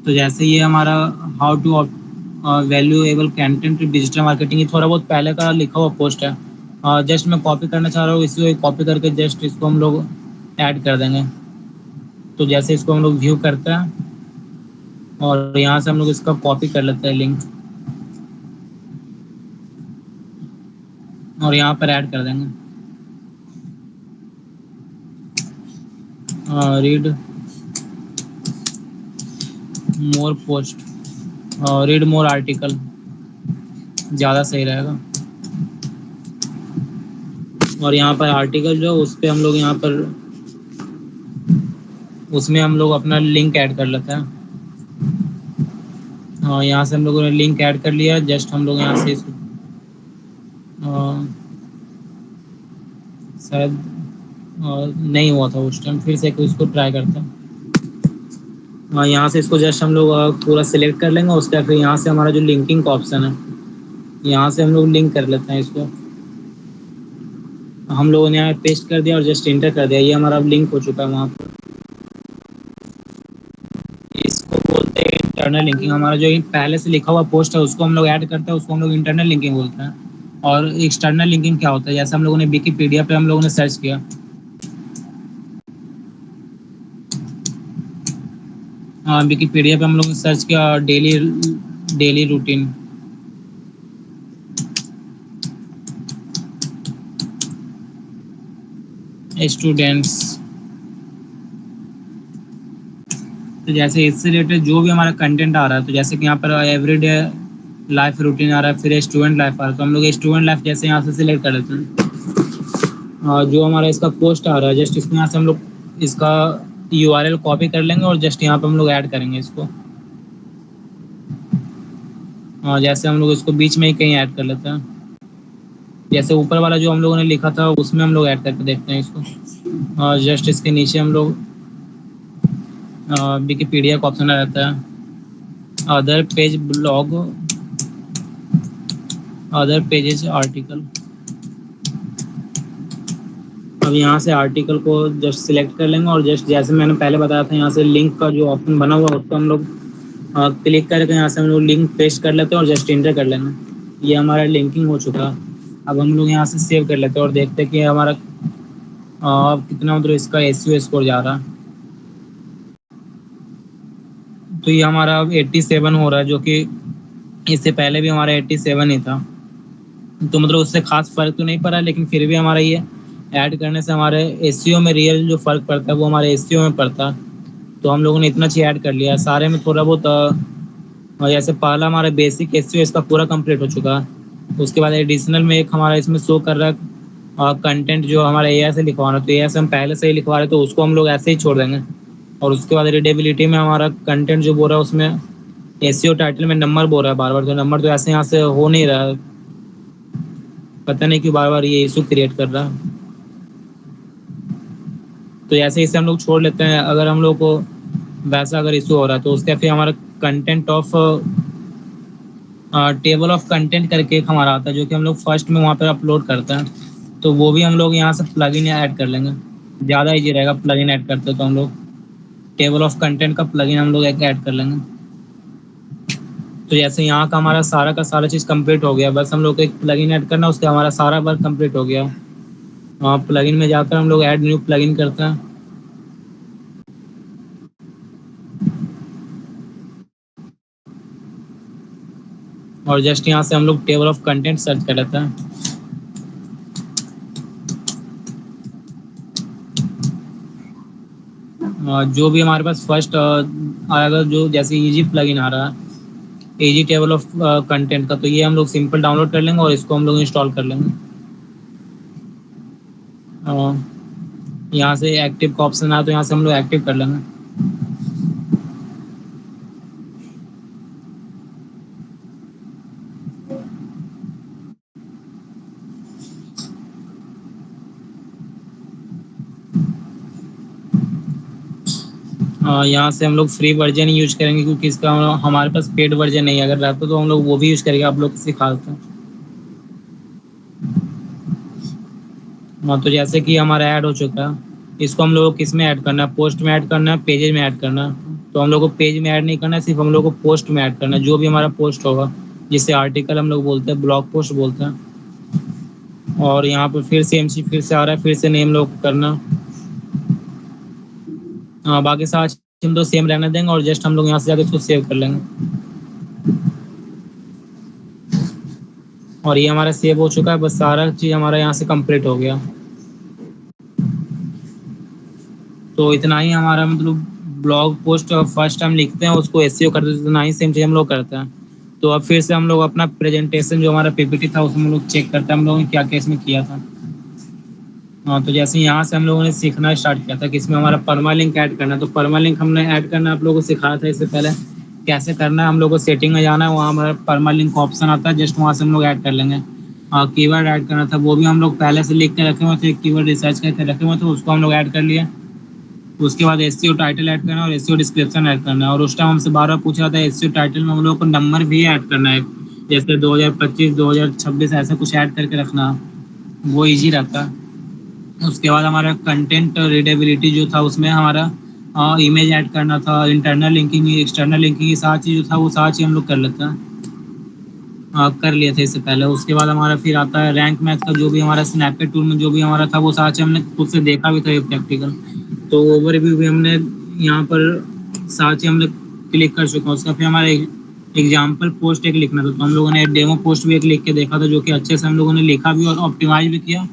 तो जैसे ये हमारा how to valuable content digital marketing, ये थोड़ा बहुत पहले का लिखा हुआ पोस्ट है, जस्ट मैं कॉपी करना चाह रहा हूँ, इसी कॉपी करके जस्ट इसको हम लोग ऐड कर देंगे। तो जैसे इसको हम लोग व्यू करते हैं और यहाँ से हम लोग इसका कॉपी कर लेते हैं लिंक और यहाँ पर ऐड कर देंगे। Read more post, read more article ज़्यादा सही रहेगा। और यहाँ पर आर्टिकल जो उस पर हम लोग यहाँ पर उसमें हम लोग अपना लिंक ऐड कर लेते हैं। यहाँ से हम लोगों ने लिंक ऐड कर लिया, जस्ट हम लोग यहाँ से शायद नहीं हुआ था उस टाइम, फिर से इसको ट्राई करते हैं। यहाँ से इसको जस्ट हम लोग पूरा सिलेक्ट कर लेंगे, उसके बाद फिर यहाँ से हमारा जो लिंकिंग का ऑप्शन है यहाँ से हम लोग लिंक कर लेते हैं। इसको हम लोगों ने यहाँ पेस्ट कर दिया और जस्ट इंटर कर दिया, ये हमारा अब लिंक हो चुका है वहाँ पर। इसको बोलते हैं इंटरनल लिंकिंग। हमारा जो पहले से लिखा हुआ पोस्ट है उसको हम लोग ऐड करते हैं, उसको हम लोग इंटरनल लिंकिंग बोलते हैं। और एक्सटर्नल लिंकिंग क्या होता है, जैसे हम लोगों ने विकिपीडिया पे हम लोगों ने सर्च किया, विकिपीडिया पे हम लोगों ने सर्च किया डेली रूटीन, स्टूडेंट्स। तो जैसे इससे रिलेटेड जो भी हमारा कंटेंट आ रहा है, तो जैसे कि यहाँ पर एवरीडे लाइफ रूटीन आ रहा है, फिर स्टूडेंट लाइफ आ रहा है, तो हम लोग स्टूडेंट लाइफ जैसे यहाँ से सिलेक्ट कर लेते हैं। जो हमारा इसका पोस्ट आ रहा है जस्ट इसको यहाँ से हम लोग इसका यूआरएल कॉपी कर लेंगे और जस्ट यहाँ पे हम लोग ऐड करेंगे इसको। जैसे हम लोग इसको बीच में ही कहीं ऐड कर लेते हैं, जैसे ऊपर वाला जो हम लोगों ने लिखा था उसमें हम लोग ऐड करके देखते हैं इसको। जस्ट इसके नीचे हम लोग विकिपीडिया का ऑप्शन रहता है, other page blog, other pages article. अब यहाँ से आर्टिकल को जस्ट सिलेक्ट कर लेंगे और जस्ट जैसे मैंने पहले बताया था यहाँ से लिंक का जो ऑप्शन बना हुआ है उसको हम लोग क्लिक करके यहाँ से हम लोग लिंक पेस्ट कर लेते हैं और जस्ट इंटर कर लेंगे। ये हमारा लिंकिंग हो चुका है। अब हम लोग यहाँ से सेव कर लेते हैं और देखते हैं कि हमारा कितना मतलब इसका एसईओ स्कोर जा रहा है। तो ये हमारा अब 87 हो रहा है, जो कि इससे पहले भी हमारा 87 ही था। तो मतलब उससे खास फर्क तो नहीं पड़ा, लेकिन फिर भी हमारा ये ऐड करने से हमारे एसईओ में रियल जो फर्क पड़ता है वो हमारे एसईओ में पड़ता है। तो हम लोगों ने इतना चीज ऐड कर लिया सारे में थोड़ा बहुत। और जैसे पहला हमारा बेसिक एसईओ इसका पूरा कंप्लीट हो चुका है। उसके बाद एडिशनल में एक हमारा इसमें शो कर रहा है कंटेंट जो हमारा एआई से लिखवाना, तो एआई से हम पहले से ही लिखवा रहे, तो उसको हम लोग ऐसे ही छोड़ देंगे। और उसके बाद रीडेबिलिटी में हमारा कंटेंट जो बोल रहा है उसमें एसईओ टाइटल में नंबर बोल रहा है बार बार, तो नंबर तो ऐसे यहाँ से हो नहीं रहा है, पता नहीं क्यों बार बार ये इशू क्रिएट कर रहा है। तो ऐसे इसे हम लोग छोड़ लेते हैं। अगर हम लोग को वैसा अगर इशू हो रहा है तो उसके फिर हमारा content of table of content करके एक हमारा आता है, जो कि हम लोग फर्स्ट में वहाँ पर अपलोड करते हैं। तो वो भी हम लोग यहाँ से प्लगइन ऐड कर लेंगे, ज़्यादा इजी रहेगा प्लगइन ऐड करते तो हम लोग टेबल ऑफ कंटेंट का प्लगइन हम लोग एक ऐड कर लेंगे। तो जैसे यहाँ का हमारा सारा का सारा चीज़ कंप्लीट हो गया, बस हम लोग को एक प्लगइन ऐड करना, उसके हमारा सारा वर्क कंप्लीट हो गया। प्लगइन में जाकर हम लोग ऐड न्यू प्लगइन करते हैं और जस्ट यहाँ से हम लोग टेबल ऑफ कंटेंट सर्च कर लेते हैं। जो भी हमारे पास फर्स्ट आएगा, जो जैसे इजी प्लगइन आ रहा है इजी टेबल ऑफ कंटेंट का, तो ये हम लोग सिंपल डाउनलोड कर लेंगे और इसको हम लोग इंस्टॉल कर लेंगे। यहाँ से एक्टिव का ऑप्शन आया तो यहाँ से हम लोग एक्टिव कर लेंगे। यहाँ से हम लोग फ्री वर्जन यूज करेंगे, क्योंकि इसका हमारे पास पेड वर्जन नहीं है। अगर रहता तो हम लोग वो भी यूज करेंगे, आप लोग को सिखा देते हैं। हाँ, तो जैसे कि हमारा ऐड हो चुका है, इसको हम लोग को किस में ऐड करना है, पोस्ट में ऐड करना है, पेजेज में ऐड करना है। तो हम लोग को पेज में ऐड नहीं करना है, सिर्फ हम लोग को पोस्ट में ऐड करना है। जो भी हमारा पोस्ट होगा, जिसे आर्टिकल हम लोग बोलते हैं, ब्लॉग पोस्ट बोलते हैं। और यहाँ पर फिर सेम चीज फिर से आ रहा है, फिर से नेम लोग करना। हाँ, बाकी सारा चीज हम तो सेम रहने देंगे और जस्ट हम लोग यहाँ से जाकर इसको सेव कर लेंगे। और ये हमारा सेव हो चुका है, बस सारा चीज़ हमारा यहाँ से कंप्लीट हो गया। तो इतना ही हमारा मतलब ब्लॉग पोस्ट फर्स्ट टाइम लिखते हैं उसको एसईओ करते हैं, इतना ही सेम चीज़ हम लोग करते हैं। तो अब फिर से हम लोग अपना प्रेजेंटेशन जो हमारा पीपीटी था उसमें हम लोग चेक करते हैं हम लोगों ने क्या क्या इसमें किया था। हाँ, तो जैसे यहाँ से हम लोगों ने सीखना स्टार्ट किया था कि इसमें हमारा परमा लिंक ऐड करना है। तो परमा लिंक हमने ऐड करना आप लोगों को सिखाया था इससे पहले कैसे करना है। हम लोग को सेटिंग में जाना है, वहाँ हमारा परमा लिंक ऑप्शन आता है, जस्ट वहाँ से हम लोग ऐड कर लेंगे। कीवर्ड ऐड करना था, वो भी हम लोग पहले से लिख के रखे हुए थे, कीवर्ड रिसर्च करके रखे हुए थे, उसको हम लोग ऐड कर लिए। उसके बाद एसईओ टाइटल ऐड करना है और एसईओ डिस्क्रिप्शन ऐड करना है। और उस टाइम हमसे बार बार पूछ रहा था एसईओ टाइटल में हम लोग को नंबर भी ऐड करना है, जैसे 2025 2026 ऐसा कुछ ऐड करके रखना, वो इजी रहता। उसके बाद हमारा कंटेंट रीडेबिलिटी जो था उसमें हमारा इमेज ऐड करना था, इंटरनल लिंकिंग एक्सटर्नल लिंकिंग ये सारा चीज़ जो था वो सारा चीज़ हम लोग कर लेते हैं, कर लिए थे इससे पहले। उसके बाद हमारा फिर आता है रैंक मैथ का, जो भी हमारा स्नैपचैट टूल में जो भी हमारा था वो सारा चीज़ हमने खुद से देखा भी था ये प्रैक्टिकल। तो ओवरव्यू भी हमने यहाँ पर सारा चीज़ हम लोग क्लिक कर चुका है। उसका फिर हमारा एग्जाम्पल पोस्ट एक लिखना था, तो हम लोगों ने डेमो पोस्ट भी एक लिख के देखा था, जो कि अच्छे से हम लोगों ने लिखा भी और ऑप्टिमाइज भी किया।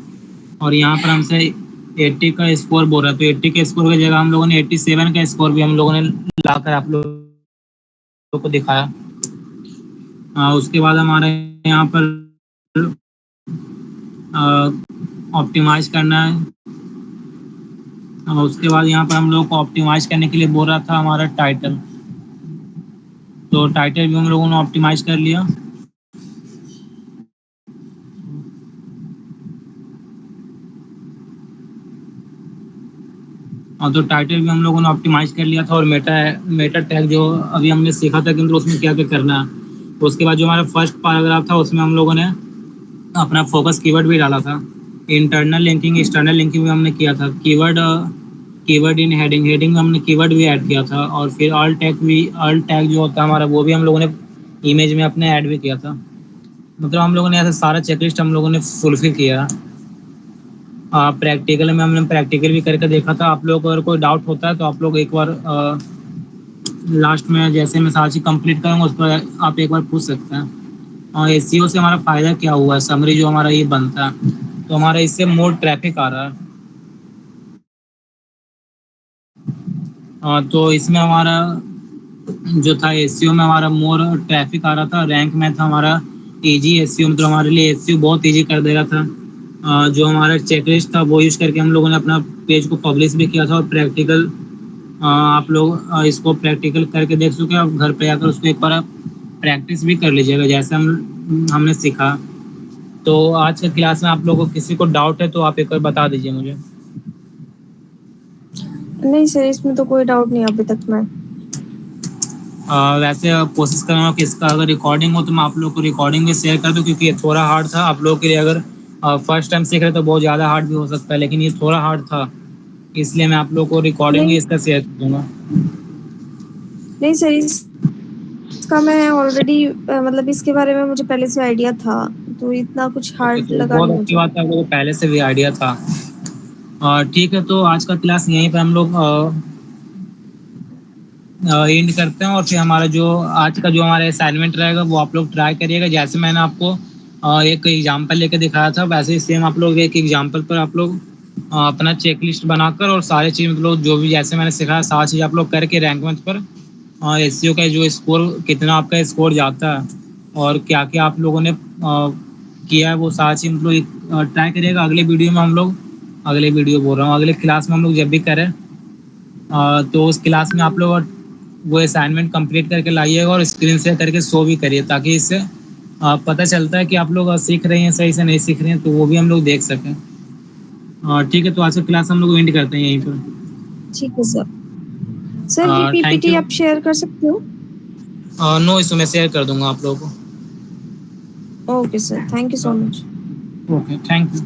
और यहाँ पर हमसे 80 का स्कोर बोल रहा है, तो 80 के स्कोर की जगह हम लोगों ने 87 का स्कोर भी हम लोगों ने लाकर आप लोगों को दिखाया। उसके बाद हमारे यहाँ पर ऑप्टिमाइज करना है। उसके बाद यहाँ पर हम लोग को ऑप्टिमाइज करने के लिए बोल रहा था हमारा टाइटल, तो टाइटल भी हम लोगों ने ऑप्टिमाइज कर लिया। तो टाइटल भी हम लोगों ने ऑप्टिमाइज कर लिया था। और मेटा मेटा टैग जो अभी हमने सीखा था कि मतलब उसमें क्या क्या करना है। उसके बाद जो हमारा फर्स्ट पैराग्राफ था उसमें हम लोगों ने अपना फोकस कीवर्ड भी डाला था। इंटरनल लिंकिंग एक्सटर्नल लिंकिंग भी हमने किया था। कीवर्ड कीवर्ड इन हेडिंग हेडिंग में हमने कीवर्ड भी ऐड किया था। और फिर ऑल टैग जो होता है हमारा वो भी हम लोगों ने इमेज में अपने ऐड भी किया था। मतलब हम लोगों ने ऐसा सारा चेकलिस्ट हम लोगों ने फुलफिल किया। प्रैक्टिकल में हमने प्रैक्टिकल भी करके देखा था। आप लोग को अगर कोई डाउट होता है तो आप लोग एक बार लास्ट में जैसे मैं सारी चीज़ कंप्लीट करूँगा उस पर आप एक बार पूछ सकते हैं। और एसईओ से हमारा फ़ायदा क्या हुआ है, समरी जो हमारा ये बनता है, तो हमारा इससे मोर ट्रैफिक आ रहा है। तो इसमें हमारा जो था एसईओ में हमारा मोर ट्रैफिक आ रहा था। रैंक में था हमारा इजी एसईओ, मतलब हमारे लिए एसईओ बहुत इजी कर दे रहा था। जो हमारा चेकलिस्ट था वो यूज़ करके हम लोगों ने अपना पेज को पब्लिश भी किया था। और प्रैक्टिकल आप लोग इसको प्रैक्टिकल करके देख चुके हैं, आप घर पे आकर उसको एक बार प्रैक्टिस भी कर लीजिएगा जैसे हमने सीखा। तो आज के क्लास में आप लोगों को किसी को डाउट है तो आप एक बार बता दीजिए मुझे। नहीं सर, इसमें तो कोई डाउट नहीं अभी तक में। वैसे कोशिश कर रहा हूँ कि इसका अगर रिकॉर्डिंग हो तो मैं आप लोग को रिकॉर्डिंग भी शेयर कर दूँ, क्योंकि ये थोड़ा हार्ड था आप लोगों के लिए। अगर फर्स्ट टाइम सीख रहे तो बहुत ज़्यादा हार्ड भी हो सकता है, लेकिन ये थोड़ा हार्ड था, इसलिए मैं आप लोग को रिकॉर्डिंग भी नहीं इसका शेयर कर दूंगा। नहीं सर, इसका मैं ऑलरेडी मतलब इसके बारे में मुझे पहले से आइडिया था, तो इतना कुछ ओके, हार्ड तो लगा बहुत नहीं अच्छी मुझे। बात है, आप लोगों को पहले से भी आइडिया था। ठीक है, तो आज का क्लास यहीं पे हम लोग एंड करते हैं, और फिर हमारा जो आज का जो हमारा असाइनमेंट रहेगा वो आप लोग ट्राई करिएगा। जैसे मैंने आपको एक एग्जांपल लेके दिखाया था, वैसे ही सेम आप लोग एक एग्जांपल पर आप लोग अपना चेक लिस्ट बनाकर और सारी चीज़ मतलब जो भी जैसे मैंने सिखाया सारी चीज़ आप लोग करके रैंक मंच पर एसईओ का जो स्कोर कितना आपका स्कोर जाता है और क्या क्या आप लोगों ने किया है वो सारी चीज़ मतलब ट्राई करिएगा। अगले वीडियो में हम लोग, अगले वीडियो बोल रहा हूँ, अगले क्लास में हम लोग जब भी करें तो उस क्लास में आप लोग वो असाइनमेंट कंप्लीट करके लाइएगा और स्क्रीन शेयर करके शो भी करिए, ताकि इससे पता चलता है कि आप लोग सीख रहे हैं सही से नहीं सीख रहे हैं, तो वो भी हम लोग देख सकें। ठीक है, तो आज का क्लास हम लोग एंड करते हैं यहीं पर। ठीक है सर। सर ये थैंक पीपीटी यू। आप शेयर कर सकते हो? नो इशू, मैं शेयर कर दूंगा आप लोगों okay sir, thank you so को। मच। Okay, thank you.